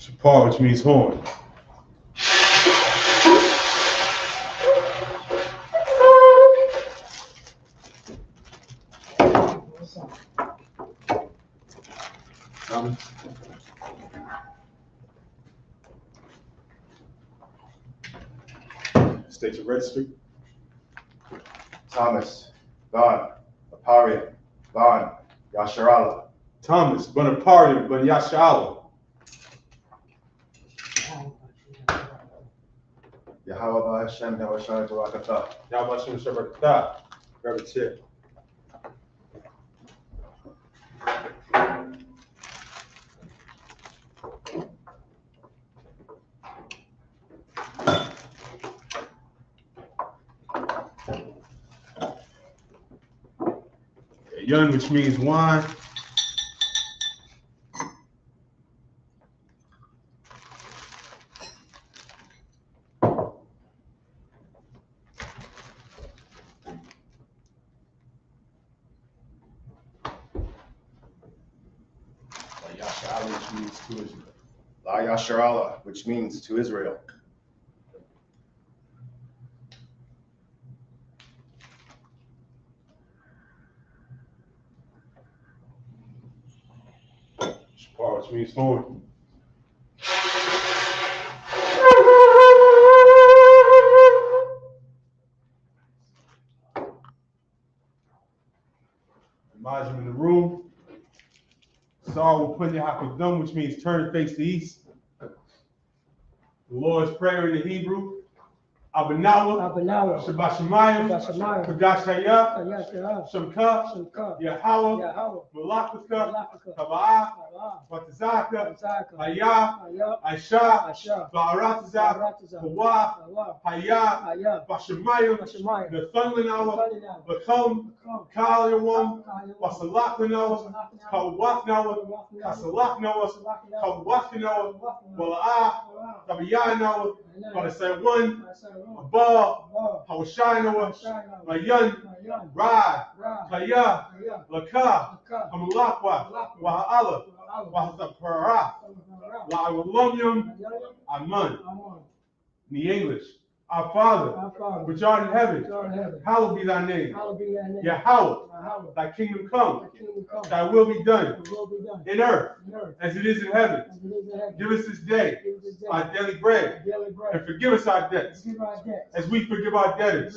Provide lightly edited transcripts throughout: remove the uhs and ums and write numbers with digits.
Shapar, which means horn. State your registry. Thomas, Van, Aparian, Van, Yasharala. Thomas, Bonaparian, Ben Yashala. Yahweh Hashem, Yahweh Shai Barakatah. Yabashim Shabbatah. Grab a chair. Yun, which means wine. La Yasharala, which means to Israel. Shapar, which means horn. Imagine in the room. Saul will put your hakadam, which means turn face to east. The Lord's Prayer in the Hebrew. Abanawa, Shabbat Shemayim, Kadash Hayah, Shemka, Yahweh, Malakaka, Kaba'ah, Batazaka, Hayah, Aisha, Ba'aratazah, Hawa, Hayah, Bashemayim, the Thunlanawa, Bakum, Kaliyawam, Basalakanawa, Kawaknawa, Kasalaknawa, Kawaknawa, Wala'ah, Kabiyanawa, Badasai Abba, Hawashinawa, Mayan, Rad, Kaya, Laka, Amalakwa, Waha'ala, Wahazapara, La'awalumyum, Aman. In the English, our Father, which art in heaven, hallowed be thy name. Yahweh, thy kingdom come, thy will be done in earth as it is in heaven. Give us this day our daily bread, and forgive us our debts as we forgive our debtors.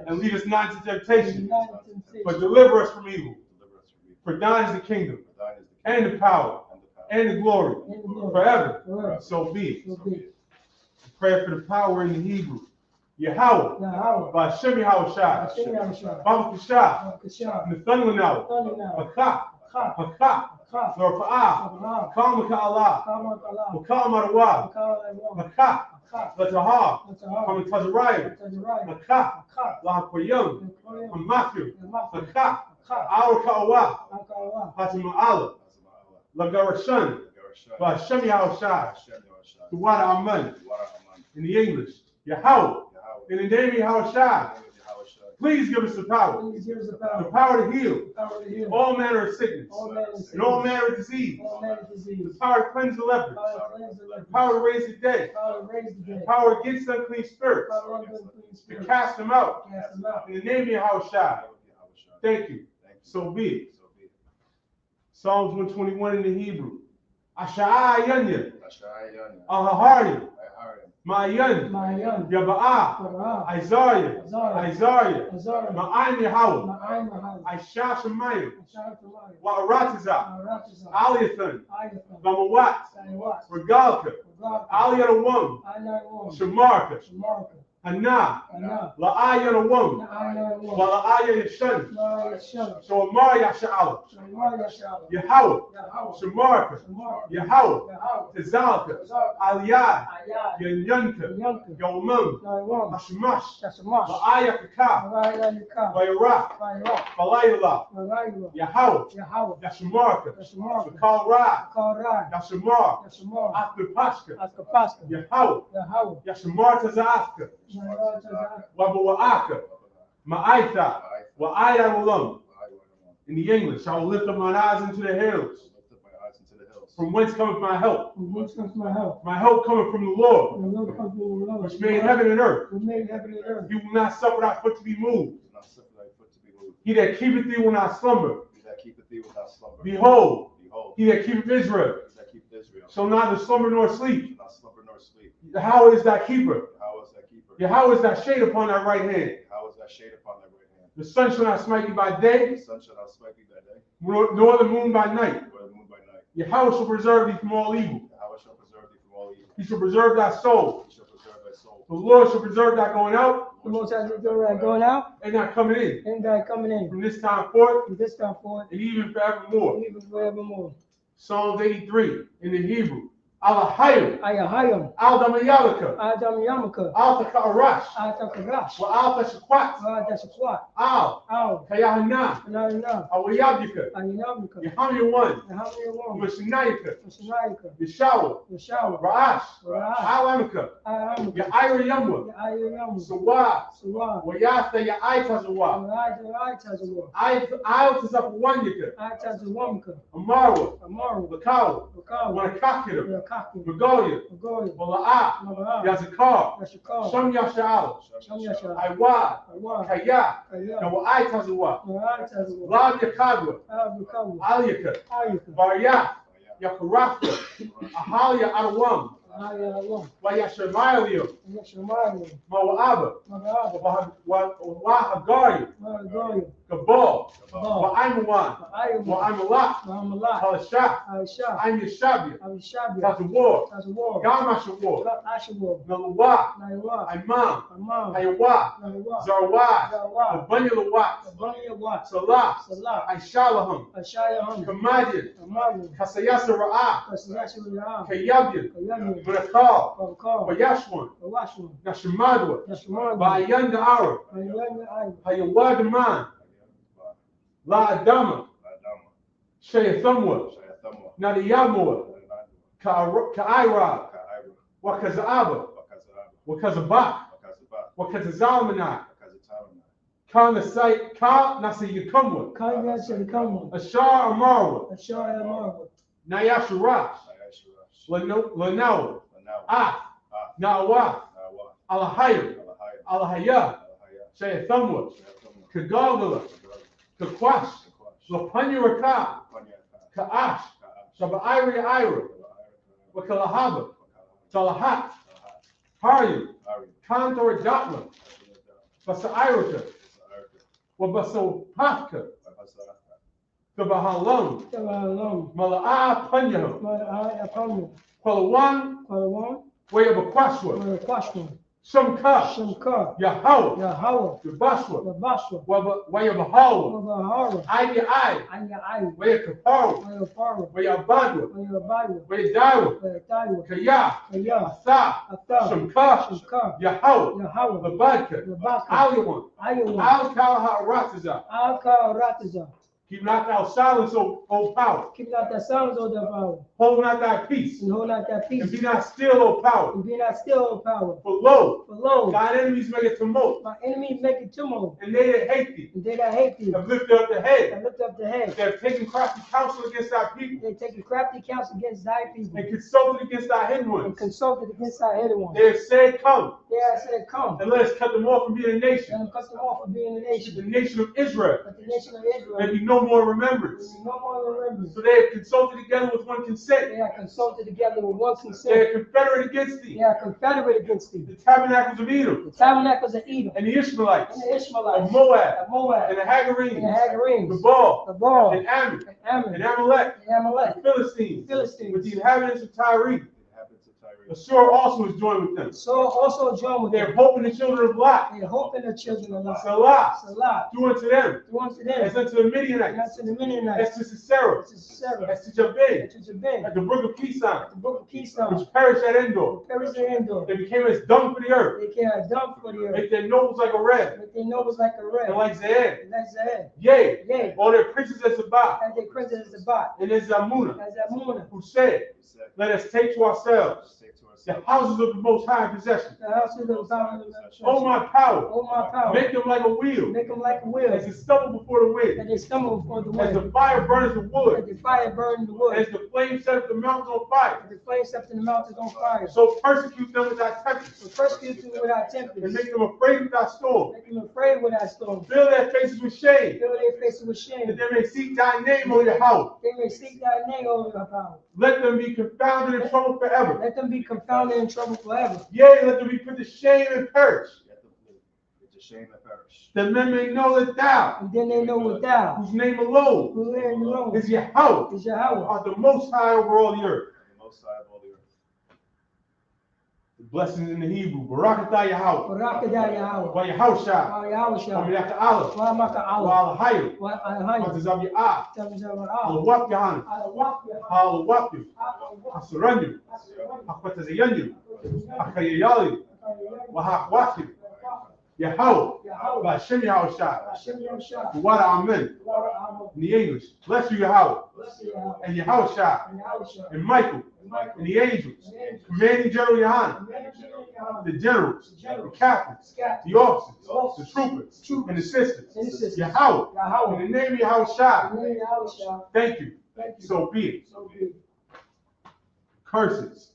And lead us not into temptation, but deliver us from evil. For thine is the kingdom, and the power, and the glory, forever. So be it. Prayer for the power in the Hebrew. Yahweh, Ba'Shem Yahushai, Baba Kashah, Nathanael, Hakah, Hakah, Lorfa'ah, Kama Ka'Allah, Hakah Marawah, Hakah, Latahah, Kama Tazariah, Hakah, Lahapayam, Hamathu, Hakah, Our Ka'awah, Hatama'ala, Lagarashan, Ba'Shem Yahushai, Tuwada Aman. In the English, Yahweh, in the name of Yahushua, please give us the power to heal all manner of sickness and all manner of disease, the power to cleanse the lepers, the power to raise the dead, the power against unclean spirits, to cast them out. In the name of Yahushua, thank you. So be it. Psalms 121 in the Hebrew. Asha'ah Yanya, Ahahari, Ma'ayan, Yaba'ah, Isaiah, Ma'ayin Yahweh, Aisha Shemayim, Wa'aratazah, Aliyathan, Bamawat, Regalka, Aliyatawam, Shemarka, Hana, La'ayatawam, Wala'ayat Yashan, Shomar Yasha'ala, Yahweh, Shemarka, Yahweh, Tazalka, Aliyah, Yanyanka, Yomum, Hashmash, La'ayakaka, Bayrak, Balayla, Yahweh, Yashamarka, Shakal Ra, Yashamar, Askapashka, Yahweh, Yashamar Tazafka, Wabawa'aka, Ma'aita, Wa'aya Ulam. In the English, I will lift up my eyes into the hills. source. From whence cometh my help? From whence comes my help? My help cometh from the Lord, The Lord comes from the Lord. which made heaven and earth. Who made heaven and earth. He will not suffer thy foot to be moved. Do not suffer thy foot to be moved. He that keepeth thee will not slumber. He that keepeth thee without slumber. Behold, Behold, he that keepeth Israel he that keepeth Israel shall neither slumber nor sleep. shall not slumber nor sleep. Yahweh is thy keeper. How is thy keeper? Yahweh is thy shade upon thy right hand. How is thy shade upon thy right hand? The sun shall not smite thee by The day, sun shall not smite thee by day, nor the moon by night. nor the moon by night. Yahweh shall preserve thee from all evil. How shall preserve thee from all evil. He shall preserve thy soul. He shall preserve thy soul. The Lord shall preserve thy going out The Most High is going out and thy coming in, and thy coming in. from this time forth From this time forth, and even forevermore. even forevermore. Psalms 83 in the Hebrew. Alahayim, Ayahayim, Aldamayalaka, Adam Yamaka, Altaka Arash, Atakarash, Wa Alta Shakwat, Dashakwat, Al, Al, Kayahana, Anayana, Awayabika, Ayinamika, Yahamyawan, Yahamyawan, Mashanayaka, Mashanaika, Yeshawa, Yashawa, Ra'ash, Ra'ash, Alamaka, Ayamaka, Ya'ira Yamwa, Ayam, Sawa, Sawa, Wayasta Ya'itazawa, Ayatazawa, Ayatazapawanyaka, Ayatazawamka, Amarwa, Amaru, Lakawa, Bakawa, Wanakakita, Yakaki, Magoya, Magoya, Wala'a, Mabaha, Yazakar, Yashakar, Sham Yasha'ala, Shamyasha, Iwa, Awa, Kaya, Kaya, Nawa'itazawa, Ayatazawa, Lab Yakadwa, Abakawa, Aliyaka, Ayaka, Barya, Yakarafta, Ahalia Adawam, Ayalom, Wayashamayalio, Yashamari, Mawa'aba, Magaba, Wahagari, Magagoya, Gabal, Baba, Wa'aimawan, Ayama, Wa'aimalak, Mahamalak, Halashah, Aisha, I'm Yashabia, Aishabia, Tazawar, Tazawar, Gamashawar, Ashawar, Naluwa, Naiwa, Imam, Amam, Hayawa, Naiwa, Zarwaz, Zawa, Abanyalawat, Abanya Wat, Salah, Salah, Aishalaham, Ashayaham, Kamadian, Amaru, Kasayasa Ra'ah, Kasiyashuriyah, Kayabian, Kayami, Munakal, Babakar, Bayashwan, Awashwan, Nashamadwa, Yashmar, Bayanda Arab, Ayanya Ay, Hayawadaman, La Adama, Shayathamwa, Nadiyamwa, Ka'ira, Wakazaba, Wakazabak, Wakazalmanai, Ka Nasayakumwa, Kanya Shalikamwa, Ashar Amarwa, Ashaya Marwa, Nayasharash, Lanawa, Ah, Nawa, Alahayim, Alahaya, Shayathamwa, Kagagala, Kakwash, Lapanyaraka, Ka'ash, Shaba'iri Ira, Wakalahaba, Talahat, Haryam, Kantor Jatma, Basairaka, Wabasopaka, Kabahalam, Tabalom, Mala'a Panyaham, Malai Apamu, Kwalawan, Kwalawan, Wayabakwashwa, Kwashwan, Shamka, Shamkar, Yahawa, Yahawa, Yabashwa, Yabashwa, Wayabahawa, Wabahara, Aya Ai, Anya Ay, Wayakapawa, Wayapara, Wayabadwa, Wayabaya, Wayadawa, Wayataiwa, Kaya, Kaya, Asa, Ata, Shamka, Shamkar, Yahawa, Yahawa, Labadka, Labaka, Aliyawan, Ayawan, Al-Kalaha Ratiza. Alka Rataza, Keep not thou silence, O power. keep not the sounds of the power, Hold not thy peace. and hold not that And peace, be not still, O power. and be not still, O power. For lo, For lo, thine enemies make a tumult, my enemies make a tumult, and they that hate thee and they that hate thee, have lifted up the head. and lift up the head. They have taken crafty counsel against thy people, They take a crafty counsel against thy people, and consulted against thy hidden and ones. consulted against thy hidden one. They have said, Come, They have said, come, and let us cut them off from being a nation, and cut them off from being a the nation, nation of Israel. but the nation of Israel, There be no more there remembrance. is no more remembrance. So they have consulted together with one They consent. are consulted together with one They consent. are confederate against They thee, are confederate against thee. the tabernacles of Edom, The tabernacles of Edom, and the Ishmaelites, and the Ishmaelites, of Moab, of Moab, and the and the Hagarenes, Hagarenes, the Baal, the Baal, and Ammon, and Ammon, and Amalek, and Amalek, the Philistines, Philistines, with the inhabitants of Tyre. Inhabitants of Tyre. Assur also is joined with them. so also join with They have them. hope in the children of Lot. They hope in the children of Lot. Salah, Salah, do unto them, do unto as them, unto the and Midianites, unto the Midianites, as to Sisera, as to Sarah, as to Jabin, and to Jabin, at the brook of Kison, the book of Keystone, which perished at Endor. perished in Endor. They became as dung for the earth. They carry a dump for the earth, Make their nobles like a red, but their nobles like a red, and like Zahir. and like Zahir. Yea, Yea, all their princes as Sabbath, as their princes as the bot, and as Zamunah, as Amunah, who said, He said, Let us take to "Let us ourselves take to The houses of the Most High possession. The house of the power. Oh, my power. Oh, my power. Make them like a wheel. Make them like a wheel. As it stumble before the wind. That they stumble before the As wind. the fire burns the As wood. the fire burns the wood. As the flame sets the mountains on fire. As the flame sets in the mountains on fire. So persecute them with thy tempest. So persecute them with our tempest. And make them afraid with thy storm. Make them afraid with our storm. Fill their faces with shame. Fill their faces with shame. That they may seek thy name, O Yahweh. They may seek thy name over the power. Let them be confounded and troubled forever. Let them be confounded and troubled forever. Yea, let them be put to shame and perish. It's a shame and perish. That men may know that thou, And then they know what thou, whose name alone who live alone, is Yahweh, is Yahweh. art the most high over all the earth. The Most High of all the earth. The blessings in the Hebrew. Barakatah Yahweh. Barakatah Yahweh. Wa Yahushua. Wa Yahushua. Wa Minaka Allah. Wa Maka Wa Allah. Alahayu. Wa Wa Ahai. Tazab Ya'ah. Tamzawar Allah. Alawak Yahana. Allah. Alawaku. Asuranyu. Akwatazayanyu. Akayayali. Wa Hakwaki. Yahweh. Yahweh. Wa Hashem Yahushua. Hashem Yahushua. Wa Amen. Wa Amen. In the English. Bless you, Yahweh. Bless you, Yahweh. And Yahushua. And Yahushua. And Michael. And the angels. Commanding General Yohanan. The generals. The captains. The officers. The troopers. And the sisters. Yahweh. Yahweh. In the name of Yahushua. In the name of Yahushua. Thank you. Thank you. So be it. So be it. Curses.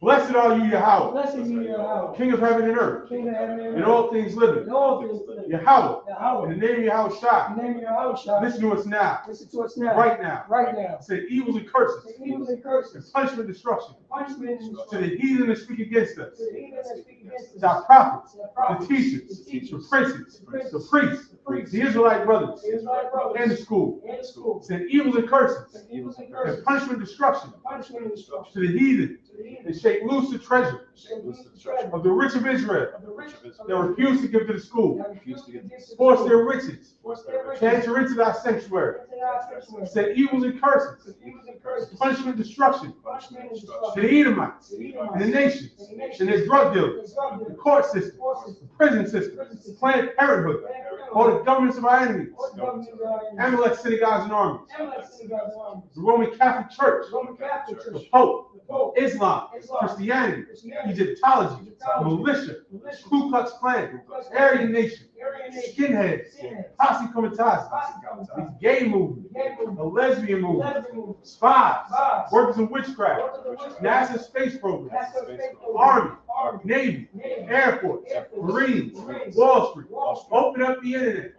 Blessed are you, Yahweh, Blessed be Yahweh. King of heaven and earth, King of heaven and and earth. all things living. And all things living. Yahweh. Yahweh. In the name of In Yahushua. the name of Yahushua. Listen to us now. Listen to us now. Right now. Right now. Say evils and curses. The evils and And curses. punishment and destruction. Punishment and To destruction. the heathen that speak against us. To the heathen that speak against us. To our prophets. To the The prophets. teachers. The teachers. The princes. The princes. The priests. The priests. The Israelite brothers. The Israelite brothers. And the school. And the school. Said evils and curses. The evils and And curses. punishment and destruction. Punishment and destruction. To the heathen. To the heathen. And shake loose the treasure Shall loose the treasure of the rich of Israel. of the rich of That refuse to give to the school. that refuse to give to the Force school. their riches. Force their To riches. enter into thy sanctuary. Into our sanctuary. Said evils and curses. The evils and curses. Punishment and destruction. Punishment and To destruction. the Edomites. To the And Edomites. the nations. And the nations. And their drug dealers. The drug The dealers. court system. Court system. The prison system. Planned Parenthood. All the governments of our enemies. All the governments of our enemies. Amalek synagogues and armies. Amalek synagogues and armies. The Roman Catholic Church. Roman Catholic The Church. Pope. The Pope. Islam. Christianity. Egyptology. Militia. Militia. Ku Klux Klan. Aryan Nation. Aryan Nation. Skinheads. Skinheads. Posse Comitatus. Posse Comitatus. The gay movement. Gay movement. The lesbian movement. Lesbian movement. Spies. Spies. Workers of witchcraft. Workers of witchcraft. NASA space program. NASA space program. Army. Army. Navy. Navy. Air Force. Air Force. Marines. Marines. Wall Street. Wall Street. Open up the internet.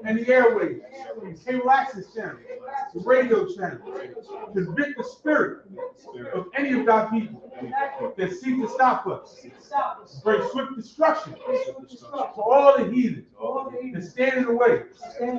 And the airways. And cable access channel. The radio channel. Convict the spirit of any of thy people that seek to stop us. Bring swift destruction to all the heathen that stand in the way.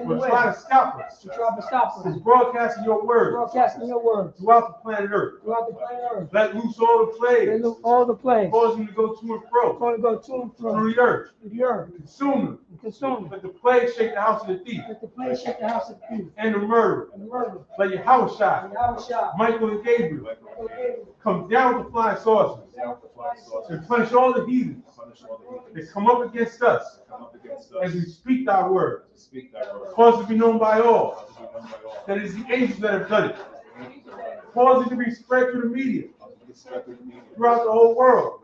Will try to stop us. To try to stop From us. broadcasting your word Broadcasting your word throughout the planet Earth. throughout the planet Earth. Let loose all the They plagues, look all the plagues. cause them to go to and fro Going to go to and through from the earth, the earth. consume them. And consume them. Let the plague shake the house of the thief Let the plague shake the house of peace. and the murderer. And the murder. Let Yahushua, And Yahushua. Michael and Gabriel Okay. come down with the flying saucers and punish all the heathens that come up against us as we speak thy word. Cause it to be known by all that it is the angels that have done it. Cause it to be spread through the media throughout the whole world.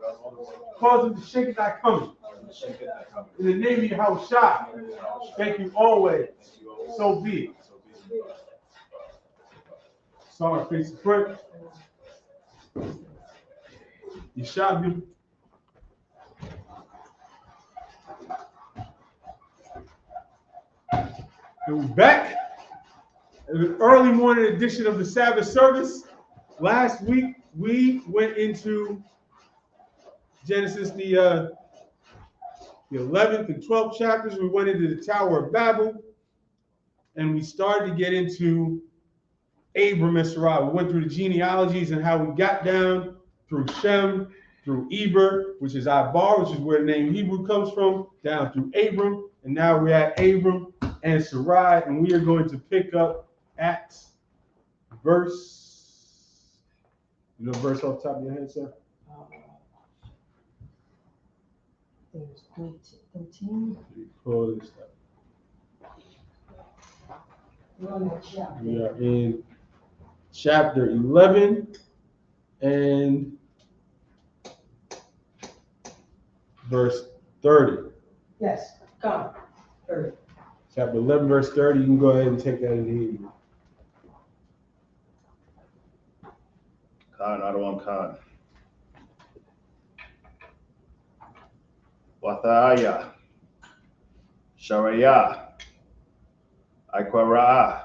Cause them to shake thy coming. In the name of Yahushua, thank you always. So be it. Sorry, face the front. You shot me. And we're back. An early morning edition of the Sabbath service. Last week we went into Genesis, the 11th and 12th chapters. We went into the Tower of Babel, and we started to get into Abram and Sarai. We went through the genealogies and how we got down through Shem, through Eber, which is Ibar, which is where the name Hebrew comes from, down through Abram, and now we're at Abram and Sarai, and we are going to pick up at verse, you know, verse off the top of your head, sir? There's 13. Pull this up. We are in chapter 11 and verse 30. Yes, come. 30. Chapter 11, verse 30. You can go ahead and take that in Hebrew. Khan, Adawan Khan. Wataya. Sharaya. Aikwara.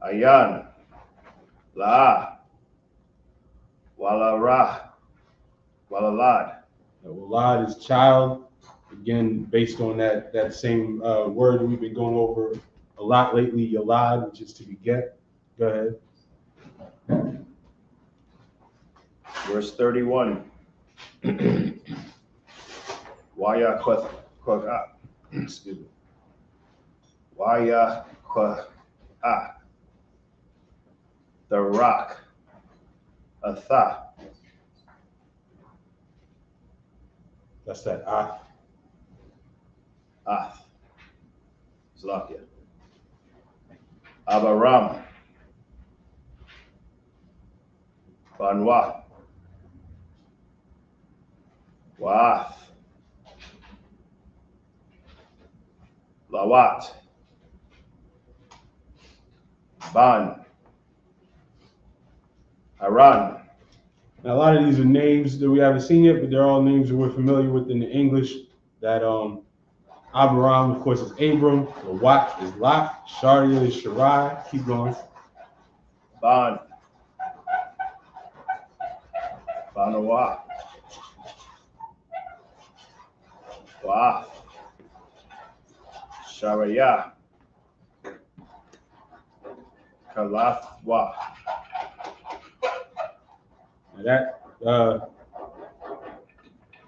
Ayan. La. Walara. Walalad. Walad is child. Again, based on that same word we've been going over a lot lately, yalad, which is to beget. Go ahead. Verse 31. Waya kwa excuse me. Waya kwa the rock. Atha. That's that Ath. Zlakia. Abaram. Banwa. Waath. Lawat. Ban. Haran. Now, a lot of these are names that we haven't seen yet, but they're all names that we're familiar with in the English. That Abraham, of course, is Abram. Lawat is Lot. Sharia is Sharai. Keep going. Ban. Banawa. Waath. Sharaya. Kalathwa. Now that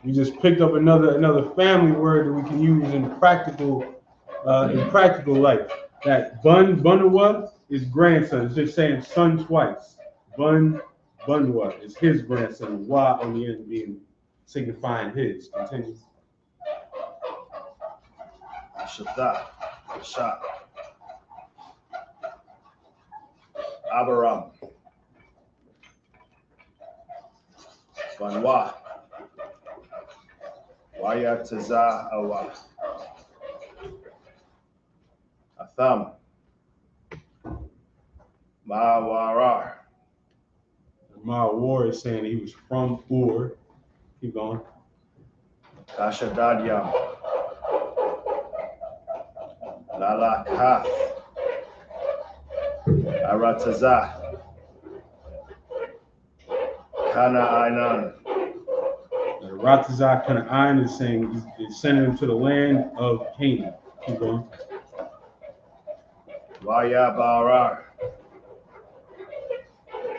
we just picked up another family word that we can use in practical life. That Bunwa is grandson. It's just saying son twice. Bunwa is his grandson. Wa on the end being signifying his. Continue. Shatha. Shat. Abaram. Banwa. Waya Taza Awa. Atham. Mawarar. Ma War is saying he was from Ur. Keep going. Kashadadyam. Lalakath. Arataza. Kana Ainan. Ratazak Kanaan is saying he's sending him to the land of Canaan. Keep going. Waya Barar.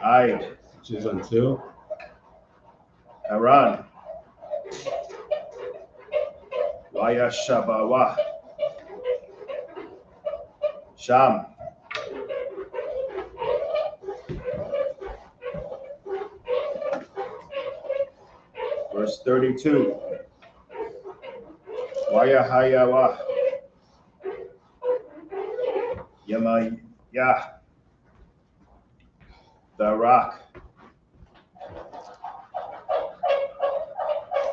Aid. Which is until. Haran. Waya Shabawa. Sham. Verse 32. Waya Hayawa. Yamaya. The rock.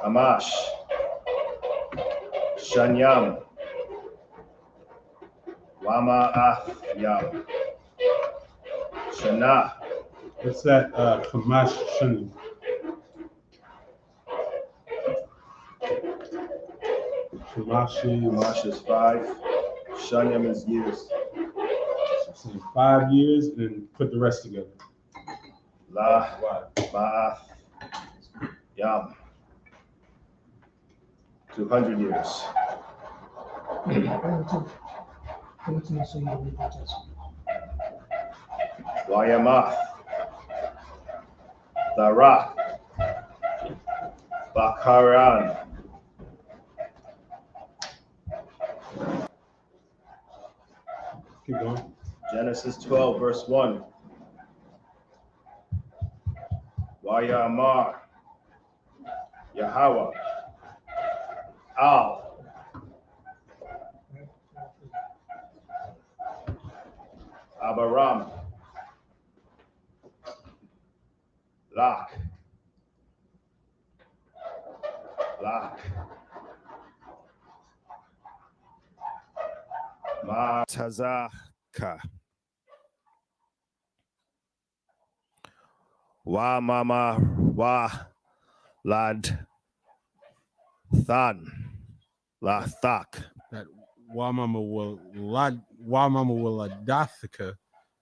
Amash. Shanyam. Wama Yam. Shana. What's that? Kamash Shani. Amash is 5. Shanyam is years. So 5 years and then put the rest together. La Ma'ath Yam. 200 years. 22, so you believe that that's Wayamath. The rock. Bakaran. Keep going. Genesis 12, verse 1. Wayamar. Yahweh. Al. Abaram. Lach. lak. Ma tazaka. Wa mama wa lad than la thak. That Wamama Waladathica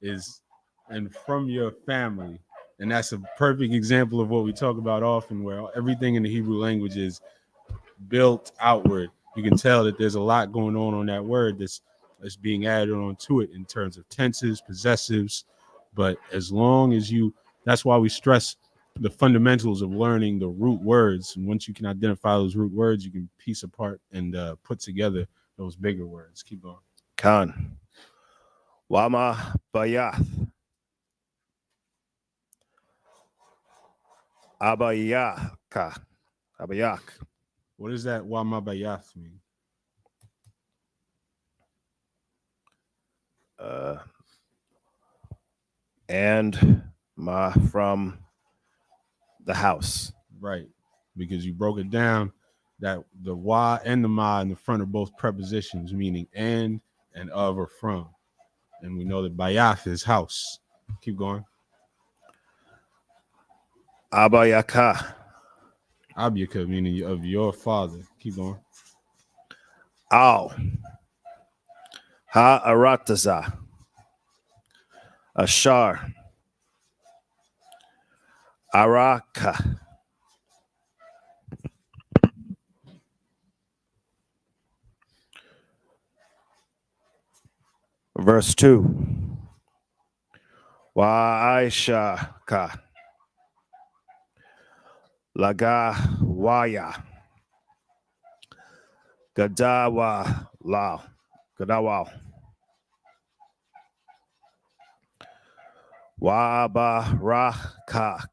is and from your family. And that's a perfect example of what we talk about often, where everything in the Hebrew language is built outward. You can tell that there's a lot going on that word that's being added on to it in terms of tenses, possessives. But as long as that's why we stress the fundamentals of learning the root words. And once you can identify those root words, you can piece apart and put together those bigger words. Keep going. Khan. Wama bayath. Abayaka. Abayak. What does that Wamabayath mean? And ma from the house. Right. Because you broke it down that the wa and the ma in the front are both prepositions, meaning and of or from. And we know that bayath is house. Keep going. Abayaka. Abyaka, meaning of your father. Keep going. Al. Ha arataza. Ashar. Araka. Verse 2. Wa Aisha ka. Laga waya. Gadawa lao. Gadawa. Wa baraka.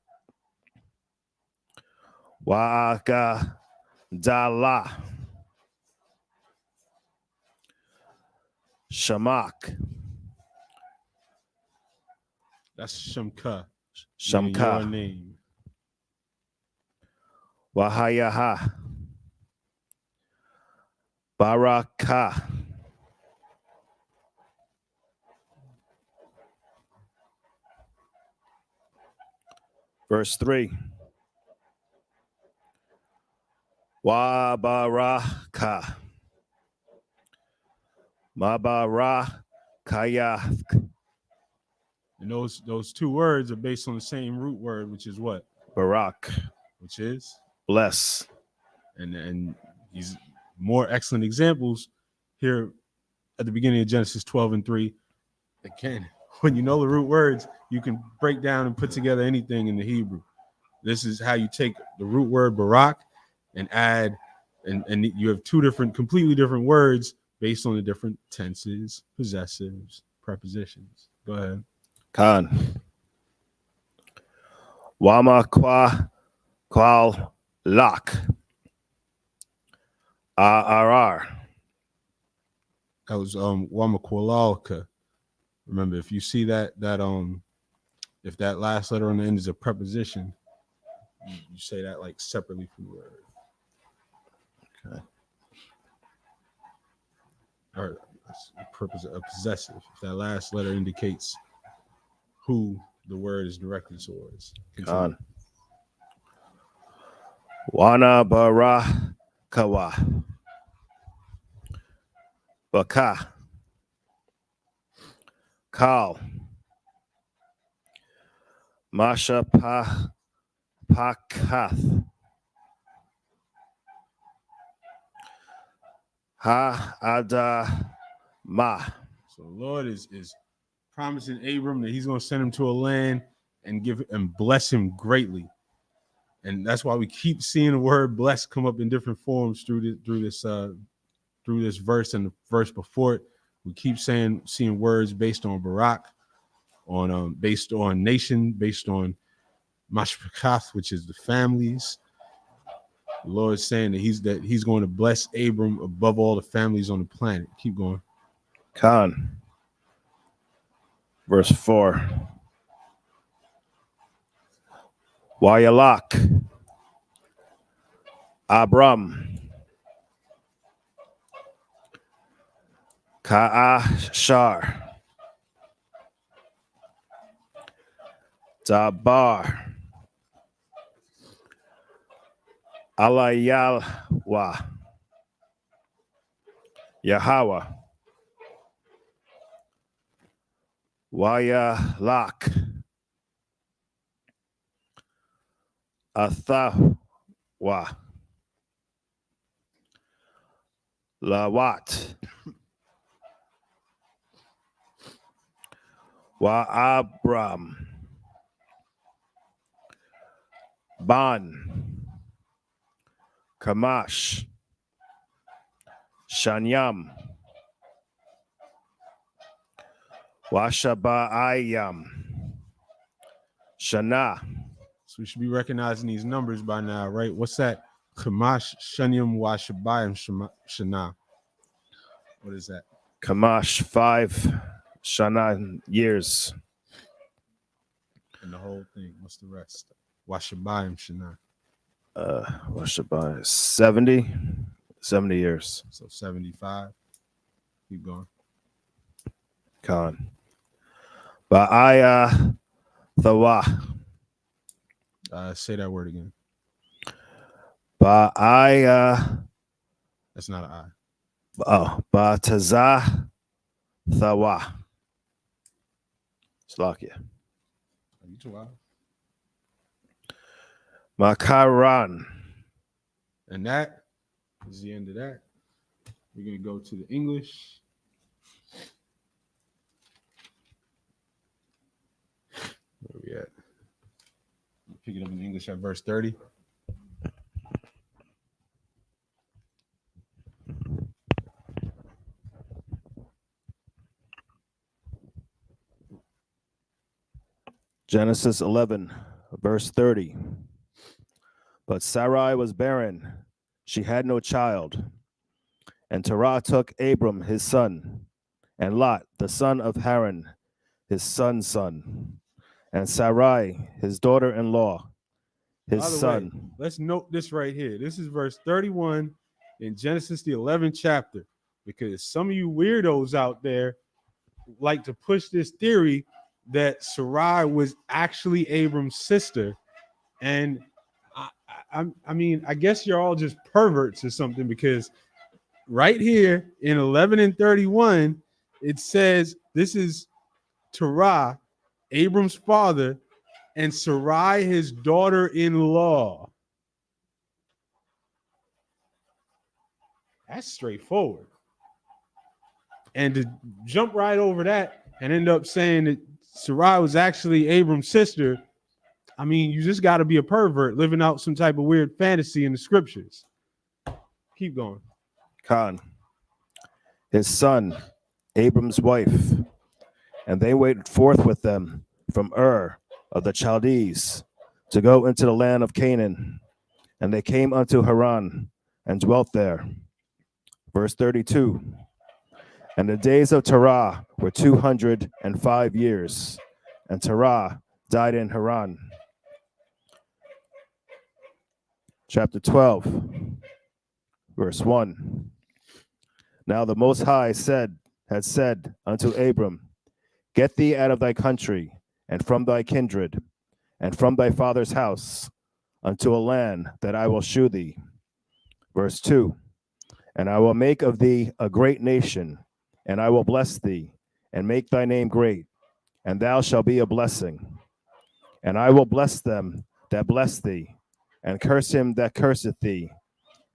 Wa gadala. Shamak. That's Shamka. Shamka. Your name. Wahayaha. Baraka. Verse 3. Wa baraka. Mabarakaya. And those two words are based on the same root word, which is what? Barak. Which is? Bless. And these more excellent examples here at the beginning of Genesis 12:3. Again, when you know the root words, you can break down and put together anything in the Hebrew. This is how you take the root word barak and add, and you have two completely different words based on the different tenses, possessives, prepositions. Go ahead. Khan. Wama qual lak. Arar. That was Wamakwalka. Remember, if you see that if that last letter on the end is a preposition, you say that like separately from the word. Okay. Or a possessive. If that last letter indicates who the word is directed towards. Khan. Wana barakawa. Baka. Kal. Masha pakath. Ha ada ma. So the Lord is promising Abram that he's going to send him to a land and bless him greatly. And that's why we keep seeing the word bless come up in different forms through this verse and the verse before it. We keep seeing words based on Barak, based on nation, based on Mashpakath, which is the families. The Lord is saying that he's going to bless Abram above all the families on the planet. Keep going. Khan. Verse 4. Wayalak. Abram, Kaashar, Dabar, Alayalwa, Yahweh, Wayalak, Athawa, Lawat, Wa Abram, Ban, Kamash, Shanyam, Washabaayam, Shana, So we should be recognizing these numbers by now, right? What's that? Chamash Shanyam Washabayim Shana. What is that? Kamash, 5 Shana years. And the whole thing. What's the rest? Washabayim Shana. Washabai, 70 years. So 75. Keep going. Khan. Ba'aya Thawa. Say that word again. Ba'aya. That's not an I. Oh, Ba'tazah Thawa. Slakia. Are you too loud? Makaran. And that is the end of that. We're going to go to the English. Where we at? Pick it up in English at verse 30. Genesis 11, verse 30. But Sarai was barren. She had no child. And Terah took Abram his son, and Lot, the son of Haran, his son's son, and Sarai, his daughter-in-law, his By the son. way, let's note this right here. This is verse 31 in Genesis, the 11th chapter, because some of you weirdos out there like to push this theory that Sarai was actually Abram's sister. And I mean, I guess you're all just perverts or something, because right here in 11 and 31, it says this is Terah, Abram's father, and Sarai, his daughter-in-law. That's straightforward. And to jump right over that and end up saying that Sarai was actually Abram's sister, I mean, you just got to be a pervert living out some type of weird fantasy in the scriptures. Keep going. Khan, his son, Abram's wife, and they went forth with them from Ur of the Chaldees to go into the land of Canaan. And they came unto Haran and dwelt there. Verse 32. And the days of Terah were 205 years, and Terah died in Haran. Chapter 12, verse 1. Now the Most High had said unto Abram, Get thee out of thy country, and from thy kindred, and from thy father's house, unto a land that I will shew thee. Verse 2. And I will make of thee a great nation, and I will bless thee, and make thy name great, and thou shalt be a blessing. And I will bless them that bless thee, and curse him that curseth thee,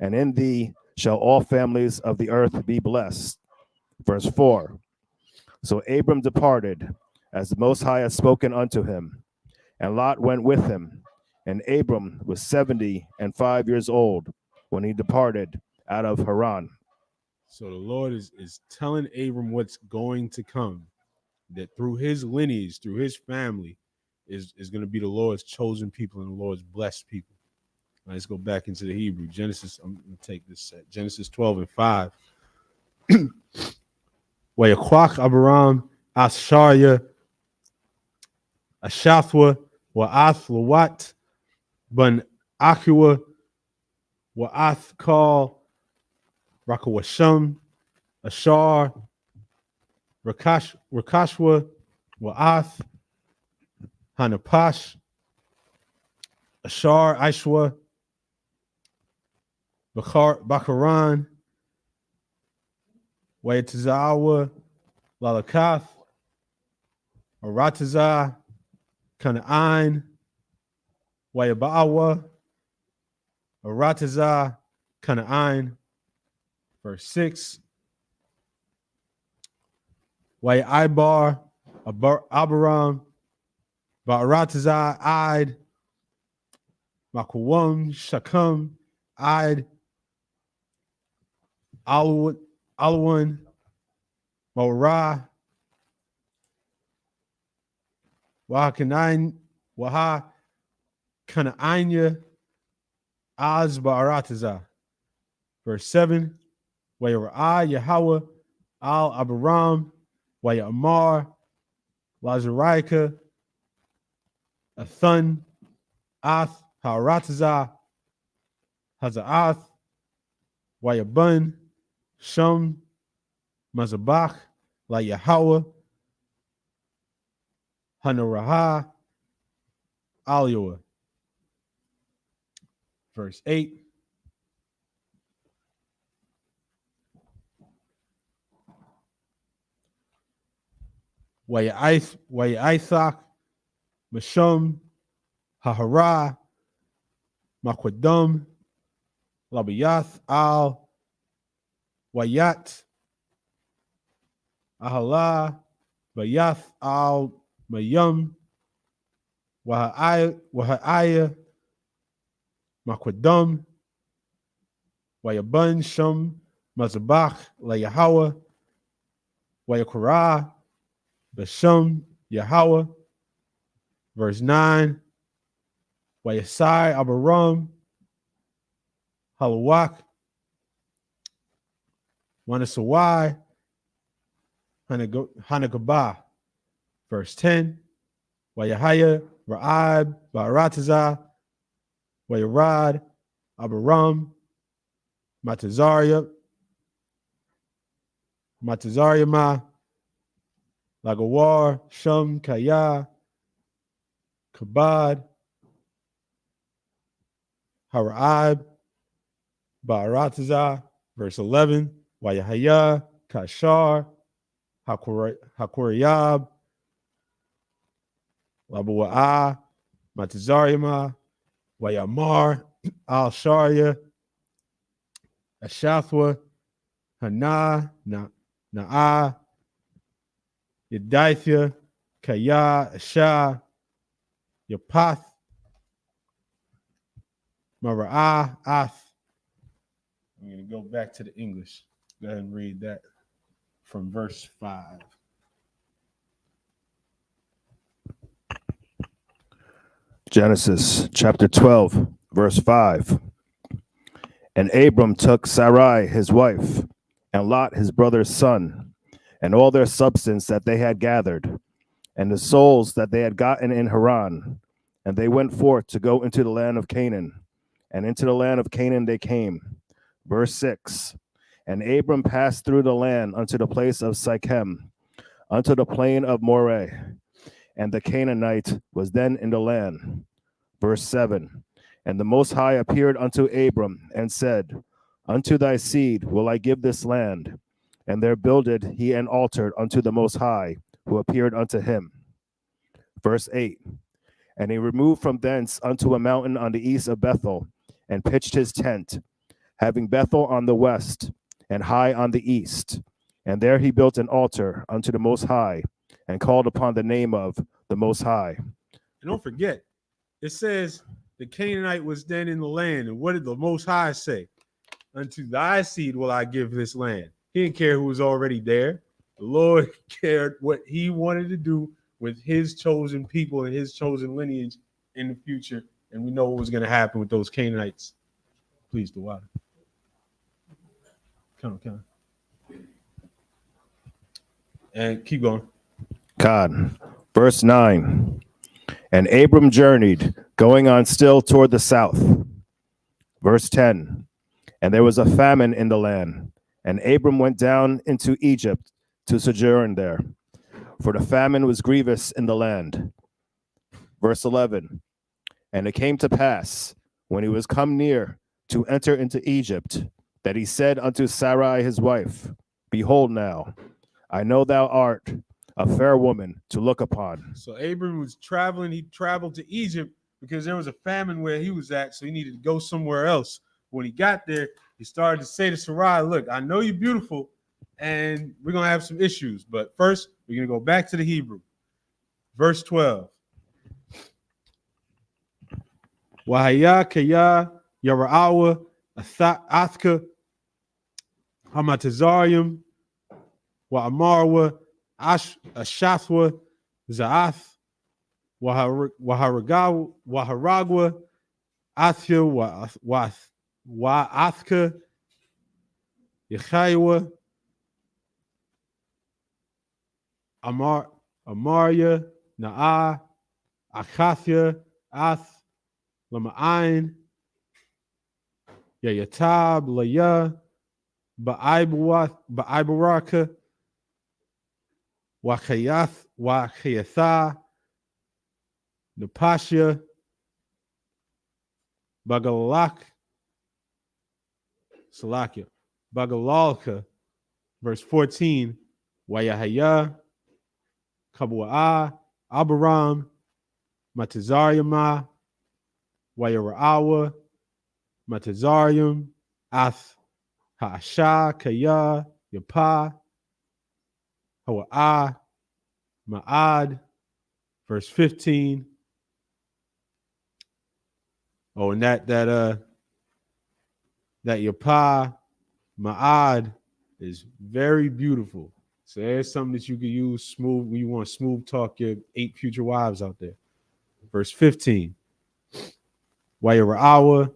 and in thee shall all families of the earth be blessed. Verse 4. So Abram departed, as the Most High had spoken unto him, and Lot went with him. And Abram was 75 years old when he departed out of Haran. So the Lord is telling Abram what's going to come, that through his lineage, through his family, is going to be the Lord's chosen people and the Lord's blessed people. Let's go back into the Hebrew. Genesis, I'm going to take this set. Genesis 12 and 5. Wayakwach Abraham Asharya Ashathwa wa Athlawat Ban Akua Wa'ath Kal, Rakawashum, Ashar, Rakashwa, Wa'ath, Hanapash, Ashar, Ishwa, Bakaran, Wayatazawa, Lalakath, Arataza, Kana'ain, Wayabawa, Arataza, Kana'ain, verse 6. Wayaibar, Abaram, Ba'arataza, Id, Makuwam, Shakam, Id, Alwan, Morah, Wahakanain, Waha, Kana'anya, Az Ba'arataza. Verse 7. Wayara'ah, Yahweh, Al Abaram, Wayamar, Lazaraika, Athun, Ath, Harataza, Hazaath, Wayabun, Shum, Mazabach, La Yahweh, Hanaraha, Alioah. Verse 8. Wayaithak, Mashum, Hahara, Makwadum, Labiyath, Al, Wayat, Ahala, Bayath, Al, Mayum, Wahaiah, Makwadum, Wayabun, Shum, Mazabach, Layahawa, Wayakara, Bashum, Yahweh. Verse 9. Wayasai, Abaram, Halawak, Wanasawai, Hanagabah. Verse 10. Wayahaya, Ra'ab, Ba'arataza, Wayarad, Abaram, Matazariah, Matazariah, Lagawar, Shum, Kaya, Kabad, Hara'ab, Ba'arataza. Verse 11. Wayahaya, Kashar, Hakuriyab, Labua'ah, Matazariah, Wayamar, Al Sharia, Ashathwa, Hana, Na'ah, Yedithia, Kaya, Asha, Yapath, Mara'ah, Ath. I'm going to go back to the English. Go ahead and read that from verse 5. Genesis chapter 12, verse 5. And Abram took Sarai his wife, and Lot his brother's son, and all their substance that they had gathered, and the souls that they had gotten in Haran. And they went forth to go into the land of Canaan. And into the land of Canaan they came. Verse 6. And Abram passed through the land unto the place of Sychem, unto the plain of Moreh. And the Canaanite was then in the land. Verse 7. And the Most High appeared unto Abram, and said, Unto thy seed will I give this land. And there builded he an altar unto the Most High, who appeared unto him. Verse 8. And he removed from thence unto a mountain on the east of Bethel, and pitched his tent, having Bethel on the west, and Hai on the east. And there he built an altar unto the Most High, and called upon the name of the Most High. And don't forget, it says the Canaanite was then in the land. And what did the Most High say? Unto thy seed will I give this land. He didn't care who was already there. The Lord cared what he wanted to do with his chosen people and his chosen lineage in the future. And we know what was going to happen with those Canaanites. Please, the water. Come on. And keep going. God. Verse 9. And Abram journeyed, going on still toward the south. Verse 10. And there was a famine in the land, and Abram went down into Egypt to sojourn there, for the famine was grievous in the land. Verse 11. And it came to pass, when he was come near to enter into Egypt, that he said unto Sarai his wife, Behold now, I know thou art a fair woman to look upon. So Abram was traveling. He traveled to Egypt because there was a famine where he was at, so he needed to go somewhere else. When he got there, he started to say to Sarai, look, I know you're beautiful, and we're going to have some issues. But first, we're going to go back to the Hebrew. Verse 12. Wahaya kaya yara'awa athka hamatazarium wa amarwa ashathwa zaath waharagwa athya wa athka yachaywa amarya na'a akathya ath Lama'ain, Yayatab, Laya, Ba'aibaraka, Wakayatha, Napasha, Bagalalka, verse 14, Wayahaya, Kabu'a, Abaram, Matazariama, Wayara'awa, Matazarium, Ath, Ha'asha, Kaya, Yapa, Hawa'ah, Ma'ad, verse 15. Oh, and that Yapa, Ma'ad is very beautiful. So there's something that you can use smooth when you want to smooth talk your 8 future wives out there. Verse 15. Wayara'awa,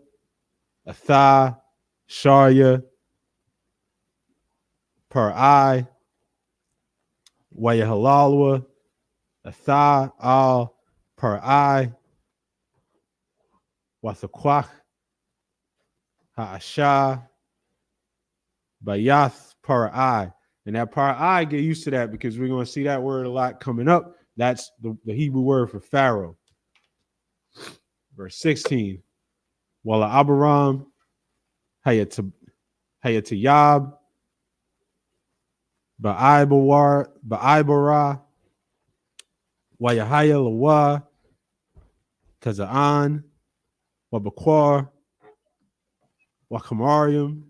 Atha, Sharya, Par'ai, Wayahalalwa, Atha, Al, Par'ai, Wathakwach, Ha'asha, Bayath, Par'ai. And that Par'ai, get used to that because we're going to see that word a lot coming up. That's the Hebrew word for Pharaoh. Verse 16. Wala Abaram, Hayatayab, Ba'ibara, Wayahaya Lawa, Kazaan, Wabakwar, Wakamarium,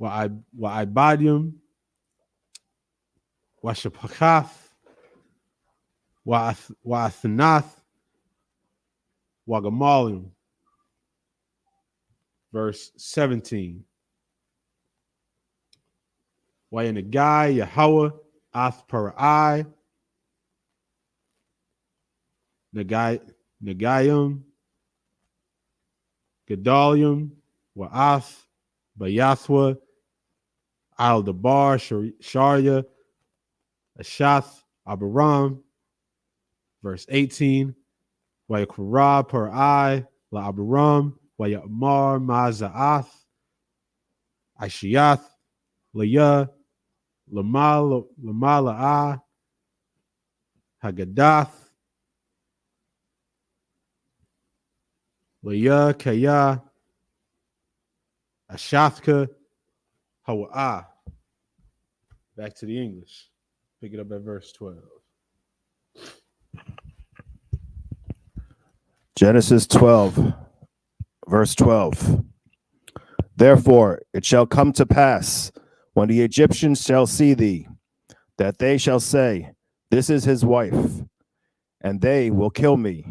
Wa'ibadium, Washapakath, Wa'athanath, Wagamalium. Verse 17. Wayanagai, Yahweh, Athparai, Nagayim, Gedalium, Wa'ath, Bayathwa, Al-Dabar, Sharia, Ashath, Abaram. Verse 18. Wayakura, Parai, La Abaram, Wayamar, Mazaath, Aishiath, Laya, Lamala'ah, Hagadath, Laya, Kaya, Ashathka, Hawa'ah. Back to the English. Pick it up at verse 12. Genesis 12, verse 12. Therefore it shall come to pass, when the Egyptians shall see thee, that they shall say, This is his wife, and they will kill me,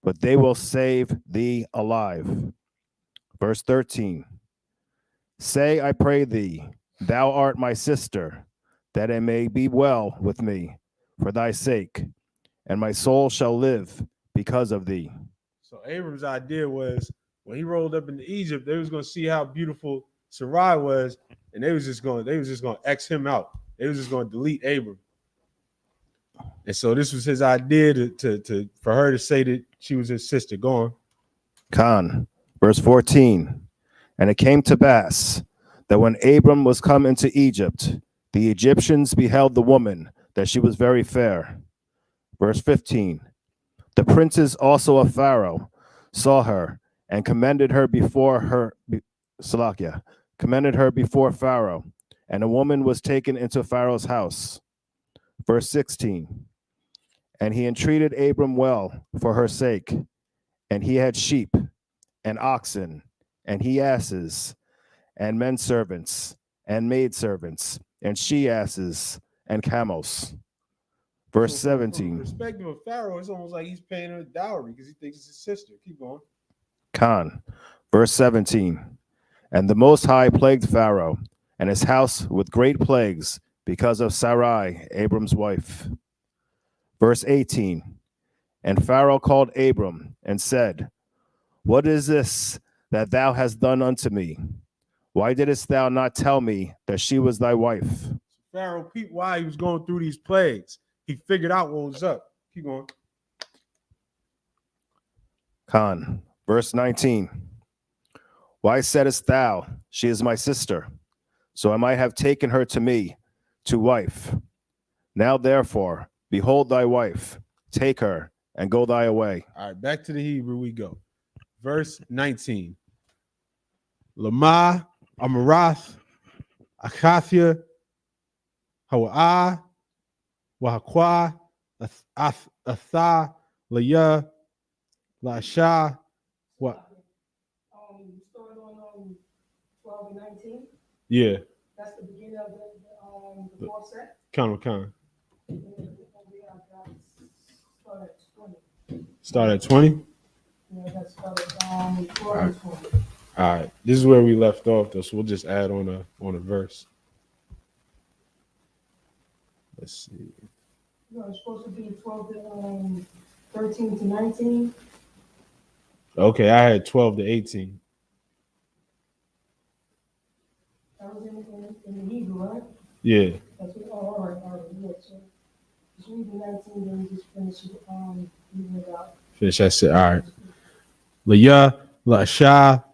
but they will save thee alive. Verse 13. Say, I pray thee, thou art my sister, that it may be well with me for thy sake, and my soul shall live because of thee. So Abram's idea was when he rolled up into Egypt, they was going to see how beautiful Sarai was, and they was just going to X him out. They was just going to delete Abram. And so this was his idea to for her to say that she was his sister. Go on. Khan. Verse 14. And it came to pass that when Abram was come into Egypt, the Egyptians beheld the woman, that she was very fair. Verse 15. The princes also of Pharaoh saw her and commended her before commended her before Pharaoh, and a woman was taken into Pharaoh's house. Verse 16. And he entreated Abram well for her sake, and he had sheep and oxen, and he asses, and men servants, and maid servants, and she asses, and camels. Verse So from the 17. perspective of Pharaoh, it's almost like he's paying her a dowry because he thinks it's his sister. Keep going. Khan. Verse 17. And the Most High plagued Pharaoh and his house with great plagues because of Sarai, Abram's wife. Verse 18. And Pharaoh called Abram and said, What is this that thou hast done unto me? Why didst thou not tell me that she was thy wife? Pharaoh peeped why he was going through these plagues. He figured out what was up. Keep going. Khan. Verse 19. Why saidst thou, She is my sister? So I might have taken her to me, to wife. Now therefore, behold thy wife, take her, and go thy way. All right, back to the Hebrew we go. Verse 19. Lama, Amarath, Akathia, Hawa'ah, Wahakwa, Atha, Laya, Lasha, what? You started on 12 and 19. Yeah, That's the beginning of the fourth set. count. And then start at 20. Start at 20. Yeah, that's started 12 and 20. All right, this is where we left off, though, so we'll just add on a verse. Let's see. No, it's supposed to be 12 to 13 to 19. Okay, I had 12 to 18. That was in the Hebrew, right? Yeah. That's what, all right. Yeah, so just read the 19, then we just finish it, reading it out. Finish that shit. All right. Laya, Lasha,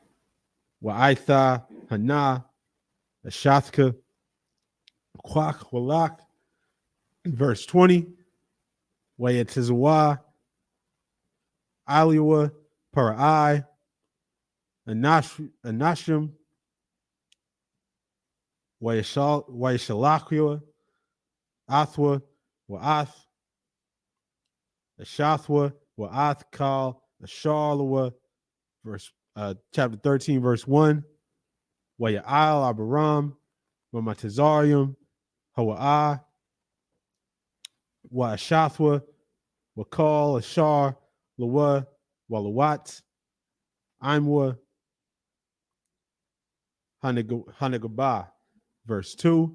Wa'aitha, Hana, Ashathka, Kwak, Walak. Verse 20. Wayatizawa, Aliwa, Parai, Anashim, Wayashalakua, Athwa, Wa'ath, Ashathwa, Wa'ath Kal, Asharlawa, verse chapter 13, verse 1. Waya'al Abaram, Wamatazarium, Hawa'ah, Wa'ashathwa, Wakal, Ashar, Lawa, Walawat, Imwa, Hanagabah. Verse 2.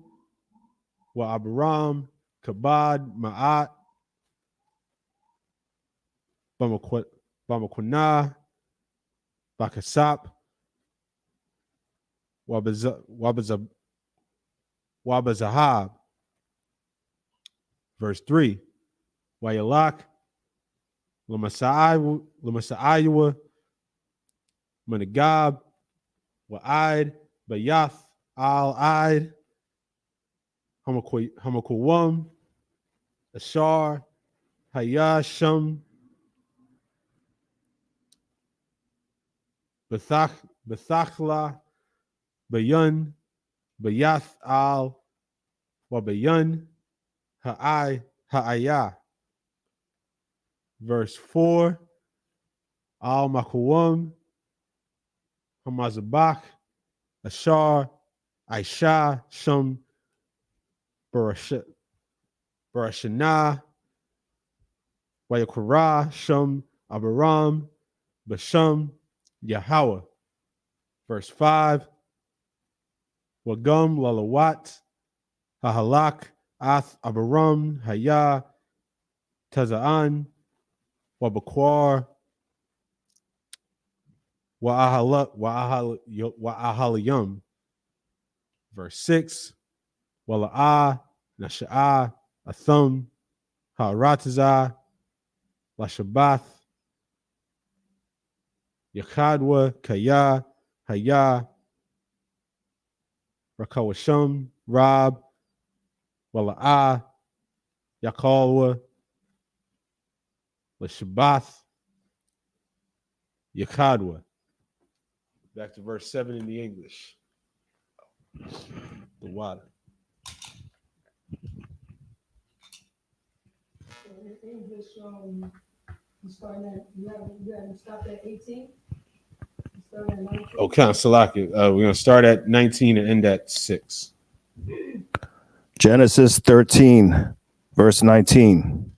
Wa'abaram, Kabad, Ma'at, Bamakwana, Bakasap, Wabazahab. Verse 3. Wayalak, Lamasaiwa, Managab, Wa'id, Bayath, Al-Id, Hamakwam, Ashar, Hayasham, Bethachla, Bayan, Bayath Al, Wabayan, Ha'ayah. Verse 4. Al Makwam, Hamazabak, Ashar, Aisha, Shum, Barashana, Wayakura, Shum, Abaram, Basham, Yahweh. Verse 5. Wagum, Lalawat, Hahalak, Ath, Abaram, Haya, Tazaan, Wabakwar, Wa'ahaliyum. Verse 6. Wala'ah, Nasha'ah, Athum, Ha'aratazah, Lashabath, Yakadwa, Kaya, Haya, Rakawashum, Rob, Wala'ah, Yakalwa, Lashabath, Yakadwa. Back to verse 7 in the English. The water. In English, you starting at, you haven't stopped at 18? You starting at 19? Okay, Salaki. We're going to start at 19 and end at 6. Genesis 13, verse 19.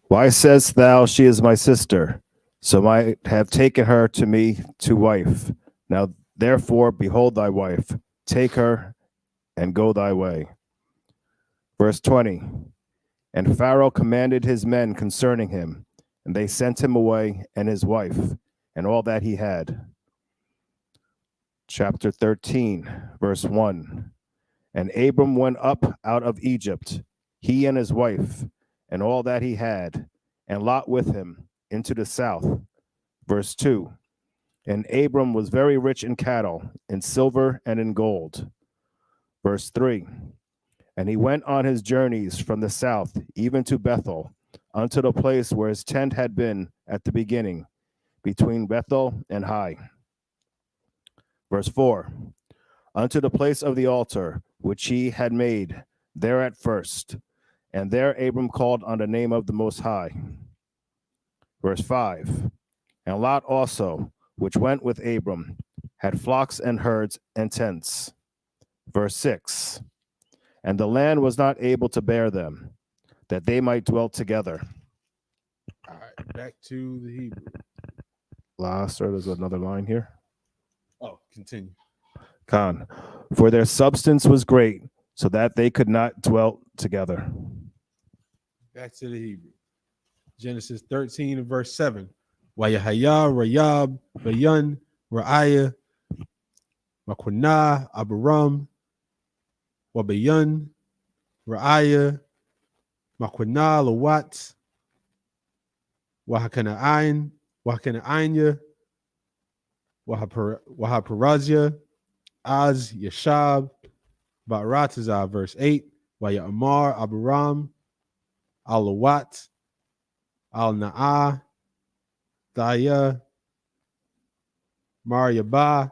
Why sayest thou, she is my sister? So I have taken her to me to wife. Now therefore, behold thy wife. Take her and go thy way. Verse 20. And Pharaoh commanded his men concerning him, and they sent him away and his wife and all that he had. Chapter 13, verse 1. And Abram went up out of Egypt, he and his wife, and all that he had, and Lot with him, into the south. Verse 2. And Abram was very rich in cattle, in silver, and in gold. Verse 3. And he went on his journeys from the south, even to Bethel, unto the place where his tent had been at the beginning, between Bethel and Hai. Verse 4. Unto the place of the altar, which he had made there at first. And there Abram called on the name of the Most High. Verse 5. And Lot also, which went with Abram, had flocks and herds and tents. Verse 6. And the land was not able to bear them, that they might dwell together. All right, back to the Hebrew. Last, or there's another line here. Oh, continue. Khan. For their substance was great, so that they could not dwell together. Back to the Hebrew. Genesis 13 and verse 7. Wayahaya, Rayab, Bayan, Ra'aya, Makunah, Abiram, Wabayan, Ra'aya, Makunah, Lawat, Wahakana'ain, Wahakana'anya, Wahaparazia, Az, Yashab, Ba'ratazah, verse 8. Wayamar, Abiram, Al-Lawat, Al-Na'ah, Thaya, Mariabah,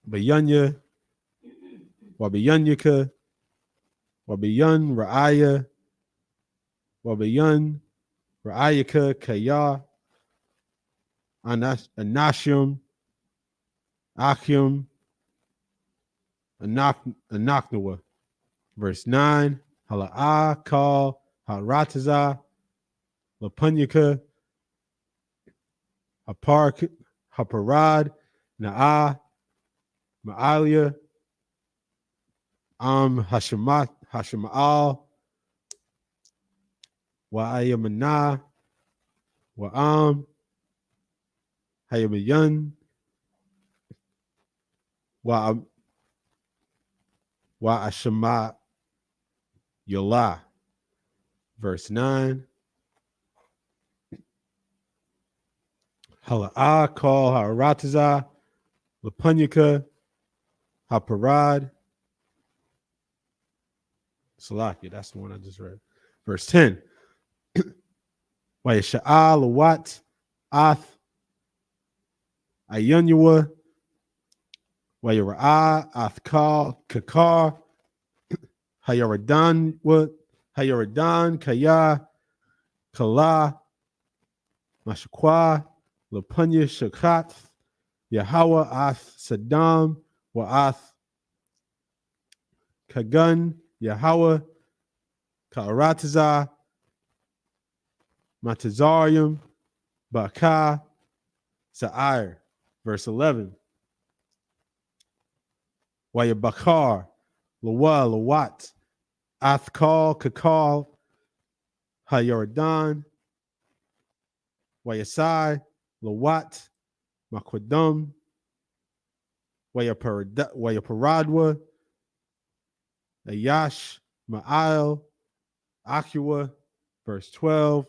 Bayanya, Wabiyanyaka, Wabiyan, Ra'aya, Wabiyan, Ra'ayaka, Kaya, Anashim, Achium, Anaknawa. Verse 9. Hala'ah, Kal, Haratazah, Lapunyaka, Haparad, Na'ah, Ma'alia, Hashema'al, Wa'ayamana, Wa'am, Hayamayan, Wa'ashema Yolah. Verse 9. Hala'ah, Kal, Haratazah, Lapunyaka, Haparad. Salakia, that's the one I just read. Verse 10. Wayasha'al, Lawat, Ath, Ayunua, Wayara'ah, Athkal, Kakar, Hayaradan, Kaya, Kala, Mashaqua, Lapunya, Shakat, Yahweh, Ath, Saddam, Wa'ath, Kagun, Yahweh, Ka'aratazah, Matazarium, Baka, Sa'ir. Verse 11. Wayabakar, Lawa, Lawat, Athkal, Kakal, Hayardan, Wayasai, Lawat, Makwadum, Wayaparadwa, Ayash, Ma'al, Akua. Verse 12.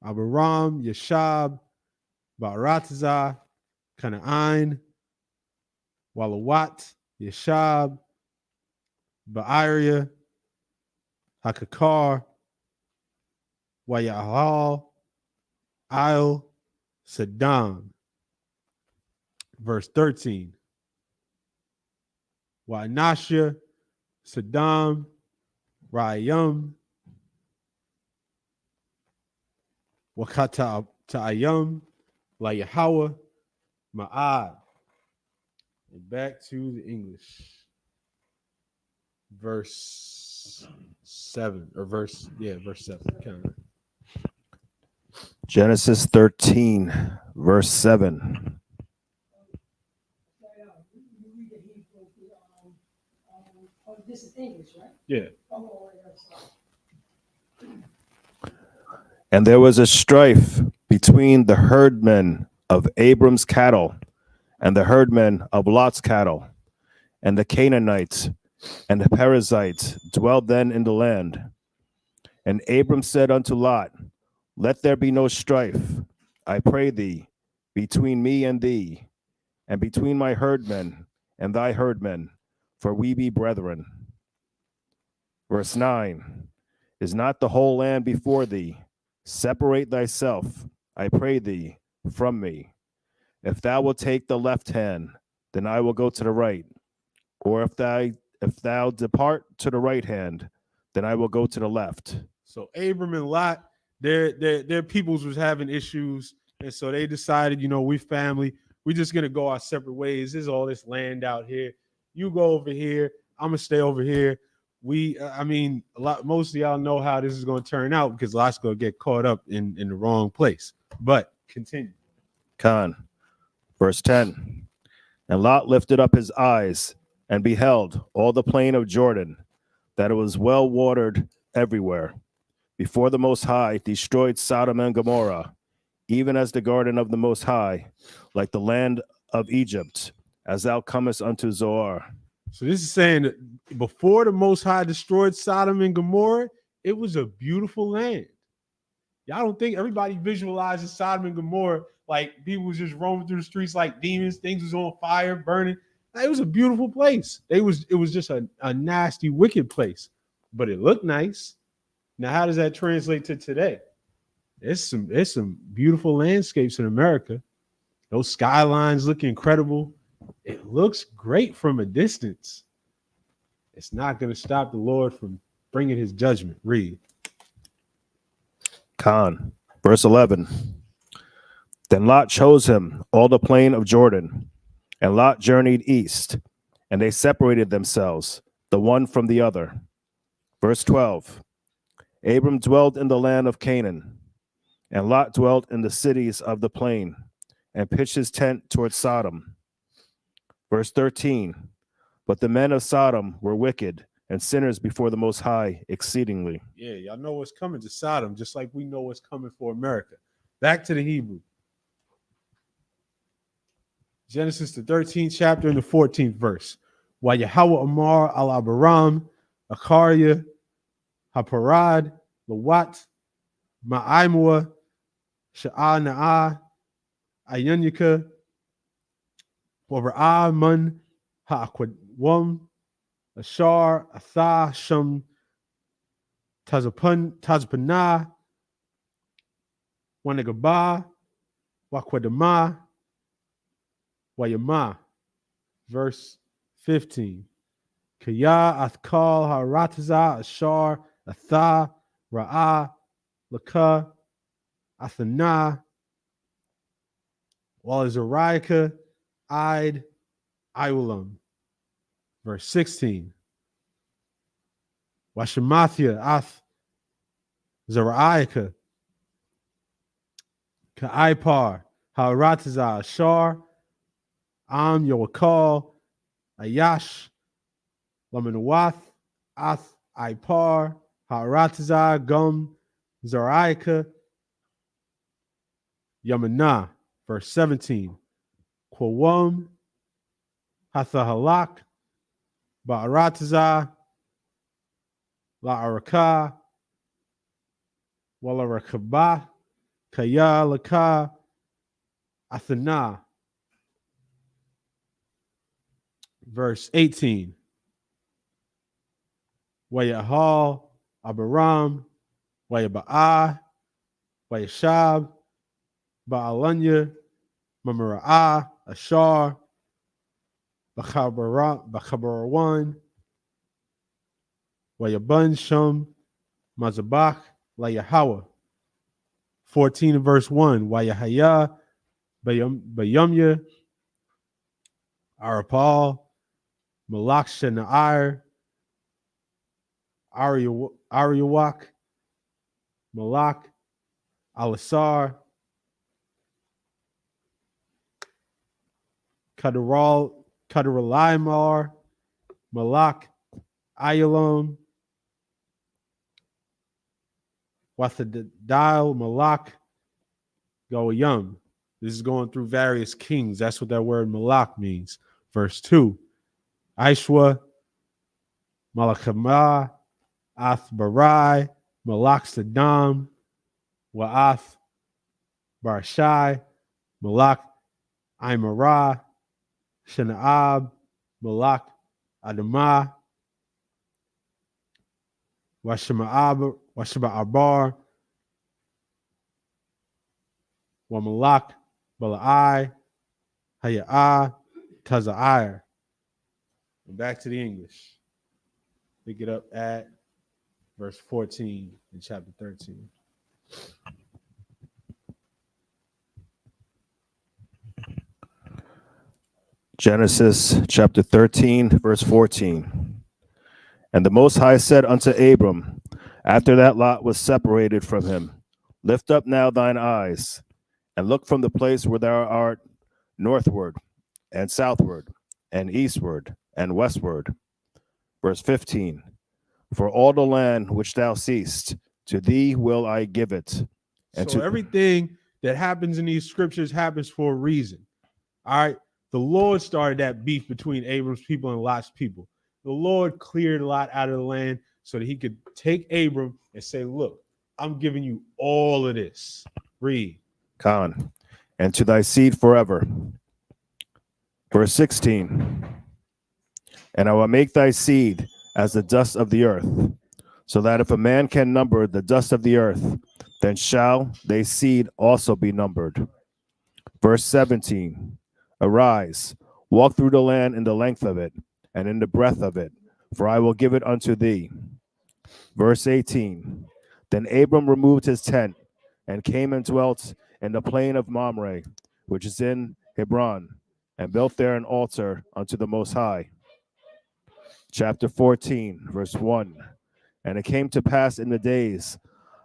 Abiram, Yashab, Ba'aratazah, Kanaan, Walawat, Yashab, Ba'ariah, Hakakar, Wayahal, Il, Saddam. Verse 13. Wa'anashia, Saddam, Rayam, Wakata Ta'ayam, La Yahweh, Ma'ad. And back to the English. Verse 7, or verse 7. Kind of. Genesis 13, verse 7. You read the Hebrew, this is English, right? Yeah. Oh, sorry. And there was a strife between the herdmen of Abram's cattle and the herdmen of Lot's cattle, and the Canaanites and the Perizzites dwelled then in the land. And Abram said unto Lot, Let there be no strife, I pray thee, between me and thee, and between my herdmen and thy herdmen, for we be brethren. Verse 9, Is not the whole land before thee? Separate thyself, I pray thee, from me. If thou wilt take the left hand, then I will go to the right. Or if thou depart to the right hand, then I will go to the left. So Abram and Lot, their peoples was having issues, and so they decided, we family, we're just gonna go our separate ways. There's all this land out here. You go over here. I'm gonna stay over here. Most of y'all know how this is gonna turn out because Lot's gonna get caught up in the wrong place. But continue. Con. Verse 10. And Lot lifted up his eyes and beheld all the plain of Jordan, that it was well watered everywhere. Before the Most High destroyed Sodom and Gomorrah, even as the garden of the Most High, like the land of Egypt, as thou comest unto Zoar. So this is saying that before the Most High destroyed Sodom and Gomorrah, it was a beautiful land. Y'all don't think everybody visualizes Sodom and Gomorrah like people was just roaming through the streets like demons, things was on fire, burning. It was a beautiful place. It was just a nasty, wicked place, but it looked nice. Now, how does that translate to today? It's some beautiful landscapes in America. Those skylines look incredible. It looks great from a distance. It's not going to stop the Lord from bringing his judgment. Read. Con. Verse 11. Then Lot chose him all the plain of Jordan, and Lot journeyed east, and they separated themselves, the one from the other. Verse 12. Abram dwelt in the land of Canaan, and Lot dwelt in the cities of the plain, and pitched his tent toward Sodom. Verse 13. But the men of Sodom were wicked and sinners before the Most High exceedingly. Yeah, y'all know what's coming to Sodom, just like we know what's coming for America. Back to the Hebrew. Genesis, the 13th chapter and the 14th verse. While Yahweh Amar al Abiram, Akaria, Haparad, Lawat, Ma'aimua, Sha'ana'a, Ayunika, Wabra'a Man, Ha'akwam, Ashar, Atha, Shum, Tazapana, Wanagaba, Wakwadama, Wayama. Verse 15. Kaya Athkal Harataza Ashar Atha Ra'a Laka Athana Walizariaka Id Iulam. Verse 16. Washamathia Ath Zaraiaka Ka'ipar Harataza Ashar Am Yowakal Ayash Lamanuath Ath Ipar Haratazah Gum Zaraika Yamana. Verse 17. Quawum Hathahalak Ba'aratazah La'araka Walarakabah Kaya Laka Athana. Verse 18. Wayahal Abiram, Wayaba'ah, Wayashab, Ba'alanya, Mamara'ah, Ashar, Bachabarawan, Wayabun Shum, Mazabach, Layahawa. 14 and verse 1. Wayahaya, Bayumya, Arapal, Malak Shana'ir, Ariawak, Malak, Alasar, Kadaralimar, Malak, Ayalon, Wathadil, Malak, Goyam. This is going through various kings. That's what that word Malak means. Verse 2. Aishwa, Malakhamah, Athbarai, Malak Saddam, Wa'ath, Barshai, Malak Imara, Shanaab, Malak Adamah, Washama'abar, Wamalak, Balai, Haya'ah, Tazair. Back to the English. Pick it up at verse 14 in chapter 13. Genesis chapter 13, verse 14. And the Most High said unto Abram, after that Lot was separated from him, lift up now thine eyes, and look from the place where thou art northward, and southward, and eastward, and westward. Verse 15. For all the land which thou seest, to thee will I give it. And so everything that happens in these scriptures happens for a reason. All right. The Lord started that beef between Abram's people and Lot's people. The Lord cleared Lot out of the land so that he could take Abram and say, look, I'm giving you all of this. Read. Khan, and to thy seed forever. Verse 16. And I will make thy seed as the dust of the earth, so that if a man can number the dust of the earth, then shall thy seed also be numbered. Verse 17. Arise, walk through the land in the length of it, and in the breadth of it, for I will give it unto thee. Verse 18. Then Abram removed his tent, and came and dwelt in the plain of Mamre, which is in Hebron, and built there an altar unto the Most High. Chapter 14, verse 1. And it came to pass in the days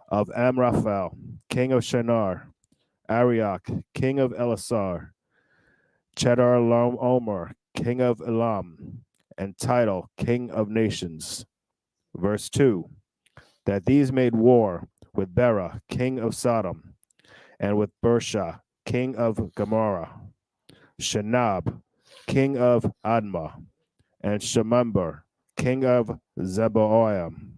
of Amraphel, king of Shinar, Arioch, king of Elasar, Chedorlaomer, king of Elam, and Tidal, king of nations. Verse 2. That these made war with Bera, king of Sodom, and with Bersha, king of Gomorrah, Shenab, king of Admah, and Shemember, king of Zeboim,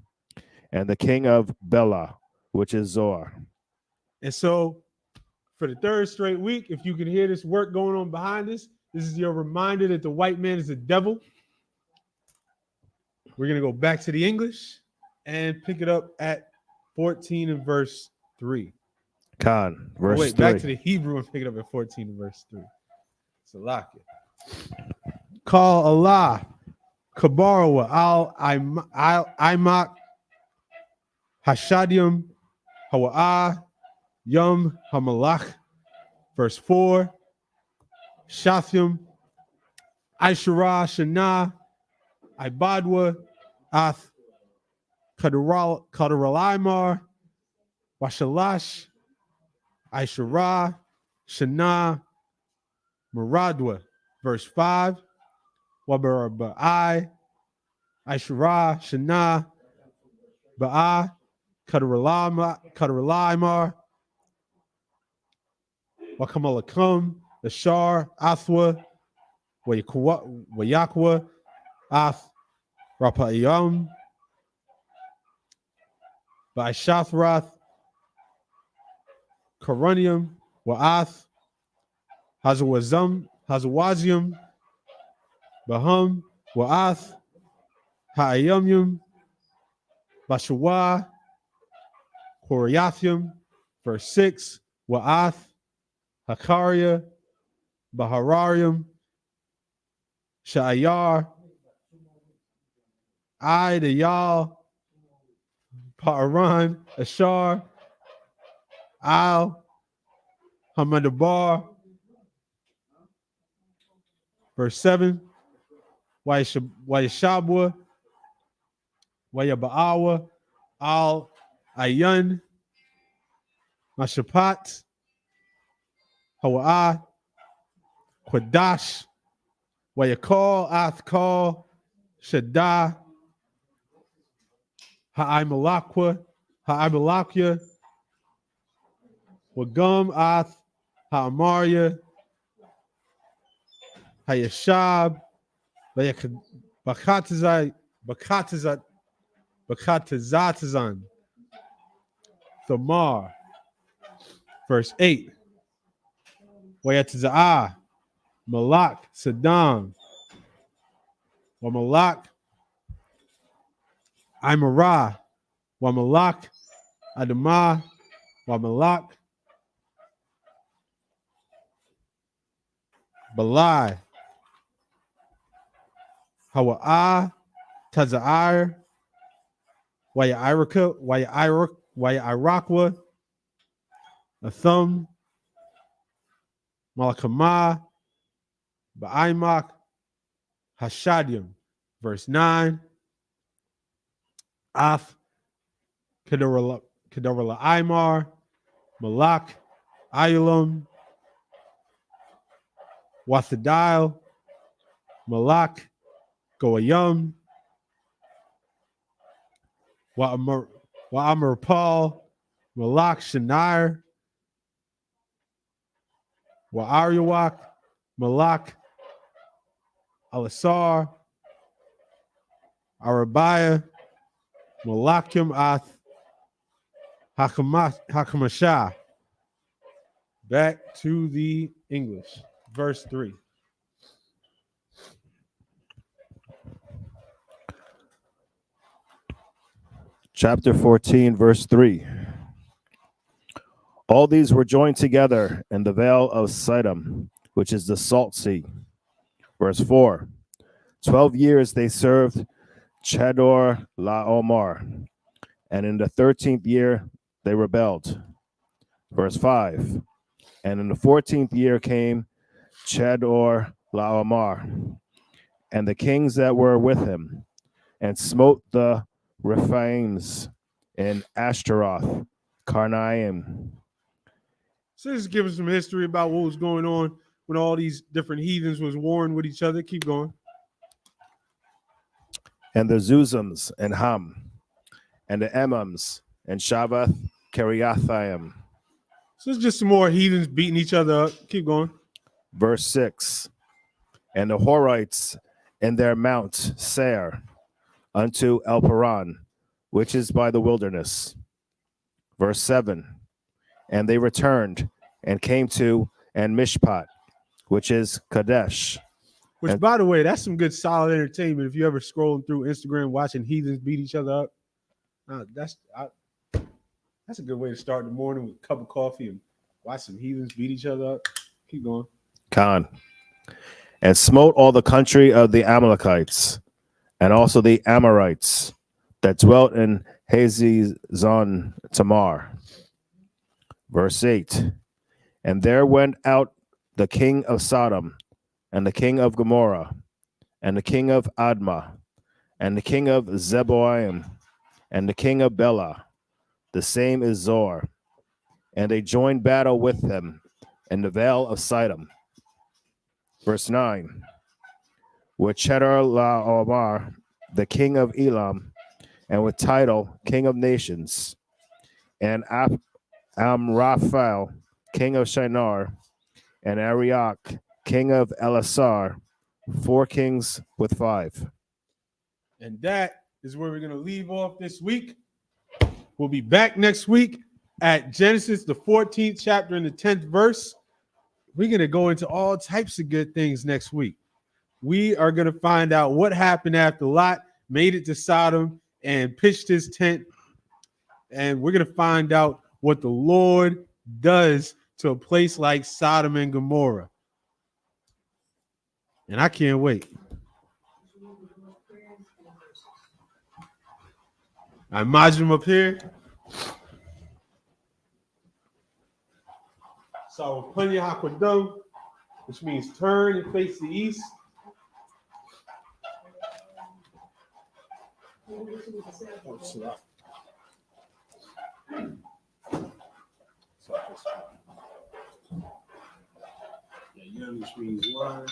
and the king of Bela, which is Zoar. And so for the third straight week, if you can hear this work going on behind us, this is your reminder that the white man is the devil. We're going to go back to the English and pick it up at 14 and verse 3. Khan, verse 3. Back to the Hebrew and pick it up at 14 and verse 3. Salakia. Call Allah, Kabarawa, Imak, Hashadium, Hawa'ah, Yum, Hamalach. Verse 4. Shathyum, Aishara, Shana, Ibadwa, Ath, Kadaralimar, Washalash, Aishara, Shana, Muradwa. Verse 5. Wabarabai, Aishara, Shana, Ba'a, Kadaralimar, Wakamalakum, Ashar, Athwa, Wayakwa, Ath, Rapayam, Baishathrath, Coronium, Wa'ath, Hazawazium, Bahum, Wa'ath, Ha'ayumyum, Bashawa, Horiathium. Verse 6, Wa'ath, Hakaria, Bahararium, Sha'ayar, Dayal, Pa'aran, Ashar, Al, Hamadabar. Verse 7, Wayashabwa, Wayabaawa, Al Ayun, Mashapat, Hawa'ah, Quadash, Wayakal, Athkal, Shaddai, Ha'aimalakwa, Ha'aimalakya, Wagum, Ath, Ha'amaria, Hayashab, Bakatazatazan, Thamar. Verse 8, Wayataza'ah, Malak, Saddam, Wa Malak, Imarah, Wa Malak, Adamah, Wa Malak, Balai, Hawa'ah, Taza'ir, Waya Athum, Malakamah, Ba'aimak, Hashadium. Verse 9, Af, Kedorala Imar, Malak, Ayulum, Wathadiel, Malak, Goayum, Wa'amar Paul, Malak, Shanir, Wa'aryawak, Malak, Alasar, Arabiah, Malakim Ath, Hakamashah. Back to the English. Verse 3. Chapter 14, verse 3. All these were joined together in the vale of Siddim, which is the Salt Sea. Verse 4. 12 years they served Chedor Laomar, and in the 13th year they rebelled. Verse 5. And in the 14th year came Chedor Laomar, and the kings that were with him, and smote the Rephaims in Ashtaroth, Karnaim. So this is giving some history about what was going on when all these different heathens was warring with each other. Keep going. And the Zuzams and Ham, and the Emams and Shabbath, Kiriathaim. So it's just some more heathens beating each other up. Keep going. Verse 6. And the Horites in their mount Seir unto El Paran, which is by the wilderness. Verse 7. And they returned and came to and Mishpat, which is Kadesh. Which, And, by the way, that's some good solid entertainment. If you ever scrolling through Instagram watching heathens beat each other up, that's a good way to start the morning with a cup of coffee and watch some heathens beat each other up. Keep going. Khan. And smote all the country of the Amalekites, and also the Amorites that dwelt in Hazezon Tamar. Verse 8. And there went out the king of Sodom, and the king of Gomorrah, and the king of Admah, and the king of Zeboim, and the king of Bela, the same is Zor. And they joined battle with him in the vale of Siddim. Verse 9. With Chedorlaomer, the king of Elam, and with Tidal, king of nations, and Amraphel, king of Shinar, and Arioch, king of Elasar, 4 kings with 5. And that is where we're going to leave off this week. We'll be back next week at Genesis, the 14th chapter and the 10th verse. We're going to go into all types of good things next week. We are going to find out what happened after Lot made it to Sodom and pitched his tent. And we're going to find out what the Lord does to a place like Sodom and Gomorrah. And I can't wait. I imagine him up here. So, Punya Hakwadum, which means turn and face the east. Yeah, which means one.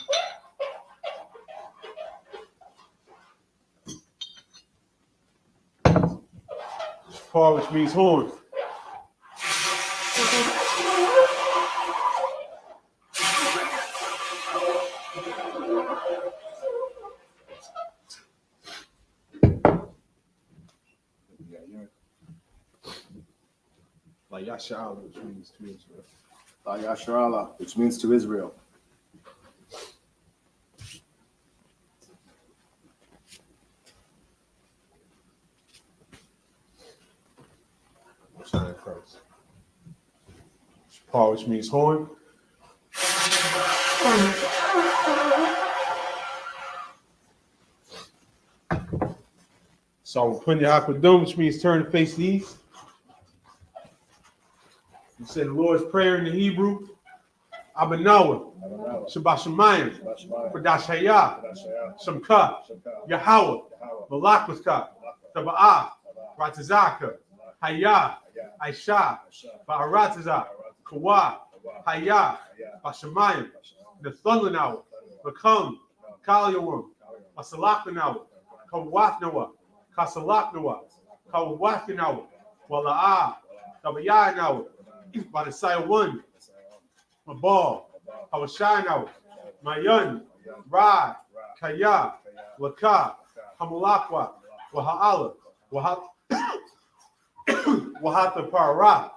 Paul, which means horn. Like Yasha'Allah, which means to Israel. Yasharallah, which means to Israel. Shine first. Paul, which means horn. So Punya Hakwadum, which means turn and face the east. You say the Lord's Prayer in the Hebrew. Abanawa, Shabbat Shemayim, Kodash Hayah, Shamka, Yahweh, Malakwaka, Taba'ah, Ratazaka, Hayah, Aisha, Ba'arataza, Kawa, Hayah, Bashamayim, Nathunanawa, Bakam, Kaliyawam, Masalakanawa, Kawafnawa, Kasalaknawa, Kawafinawa, Wala'ah, Tabayanawa, Badasaya 1, Mabal, Hawashanawa, Mayan, Ra, Kaya, Laka, Hamalakwa, Waha'ala, Wahata Para,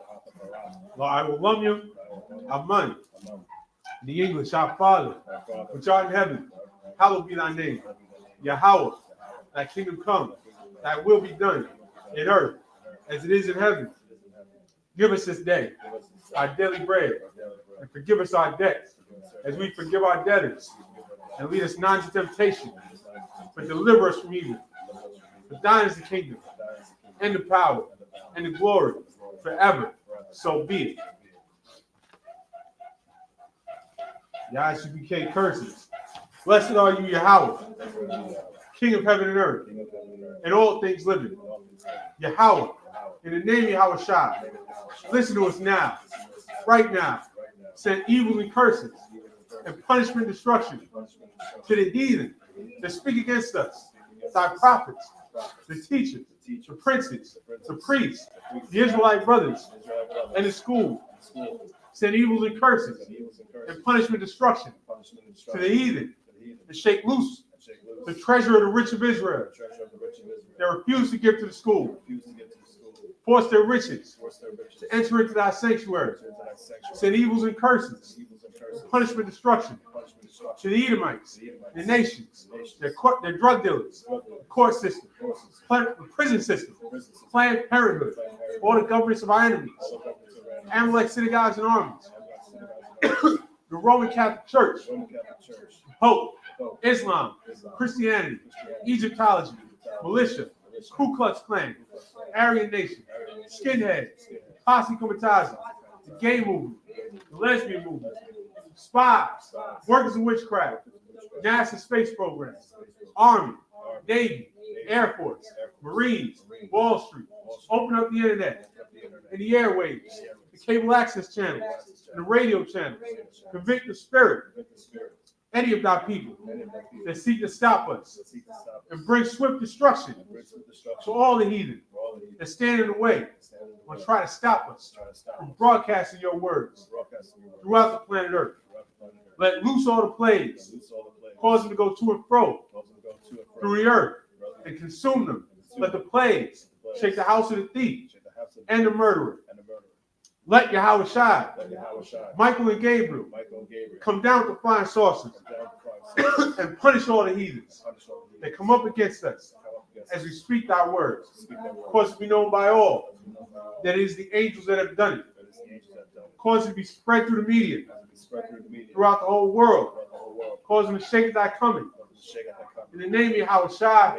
I will love you, Aman. The English, our Father, which art in heaven, hallowed be thy name. Yahweh, thy kingdom come, thy will be done in earth as it is in heaven. Give us this day our daily bread, and forgive us our debts as we forgive our debtors. And lead us not into temptation, but deliver us from evil. For thine is the kingdom, and the power, and the glory, forever. So be it. Isupk curses. Blessed are you, Yahweh, King of heaven and earth, and all things living. Yahweh, in the name of Yahweh Shai, listen to us now, right now. Send evil and curses and punishment and destruction to the heathen that speak against us, thy prophets, the teachers, the princes, the priests, the Israelite brothers, and the school. Send evils and curses and punishment and destruction to the heathen and shake loose the treasure of the rich of Israel. They refuse to give to the school. Force their riches to enter into thy sanctuary. Send evils and curses, punishment, destruction to the Edomites, the nations, their drug dealers, the court system, the prison system, Planned Parenthood, all the governments of our enemies, Amalek synagogues and armies, the Roman Catholic Church, Pope, Islam, Christianity, Egyptology, militia, Ku Klux Klan, Aryan Nation, skinheads, posse comitazi, the gay movement, the lesbian movement, spies, workers in witchcraft, NASA space program, Army, Navy, Air Force, Marines, Wall Street, open up the internet and the airwaves, the cable access channels, and the radio channels, convict the spirit, any of thy people that seek to stop us, and bring swift destruction to all the heathen that stand in the way or try to stop us from broadcasting your words throughout the planet Earth. Let loose all the plagues, cause them to go to and fro through the earth and consume them. Let the plagues shake the house of the thief and the murderer, Let Yahweh Shai, Let Yahweh Shai, Michael and Gabriel Michael and Gabriel, come down to find sources come down to find and punish all the heathens punish all the that come up against us come up against as us. we speak thy words. Speak that word. Cause it to be known by all As we know by all that it is the angels that have done it. that it's the angels that have done it. Cause it to be spread through the media, As it be spread through the media, throughout the whole world. throughout the whole world. Cause them to shake at thy coming. Let them shake at that In coming. the name of Yahweh Shai,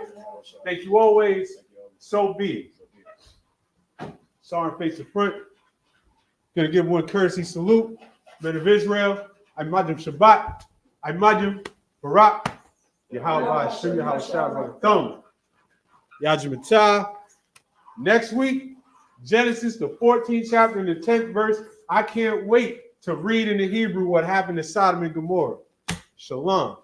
thank you always. So be it. Sorry, face the front. Gonna give one courtesy salute. Men of Israel, Imadim Shabbat, Imadim Barak, Yahweh Hashem, Yahweh Shai, Thumb, Yajimatah. Next week, Genesis, the 14th chapter and the 10th verse. I can't wait to read in the Hebrew what happened to Sodom and Gomorrah. Shalom.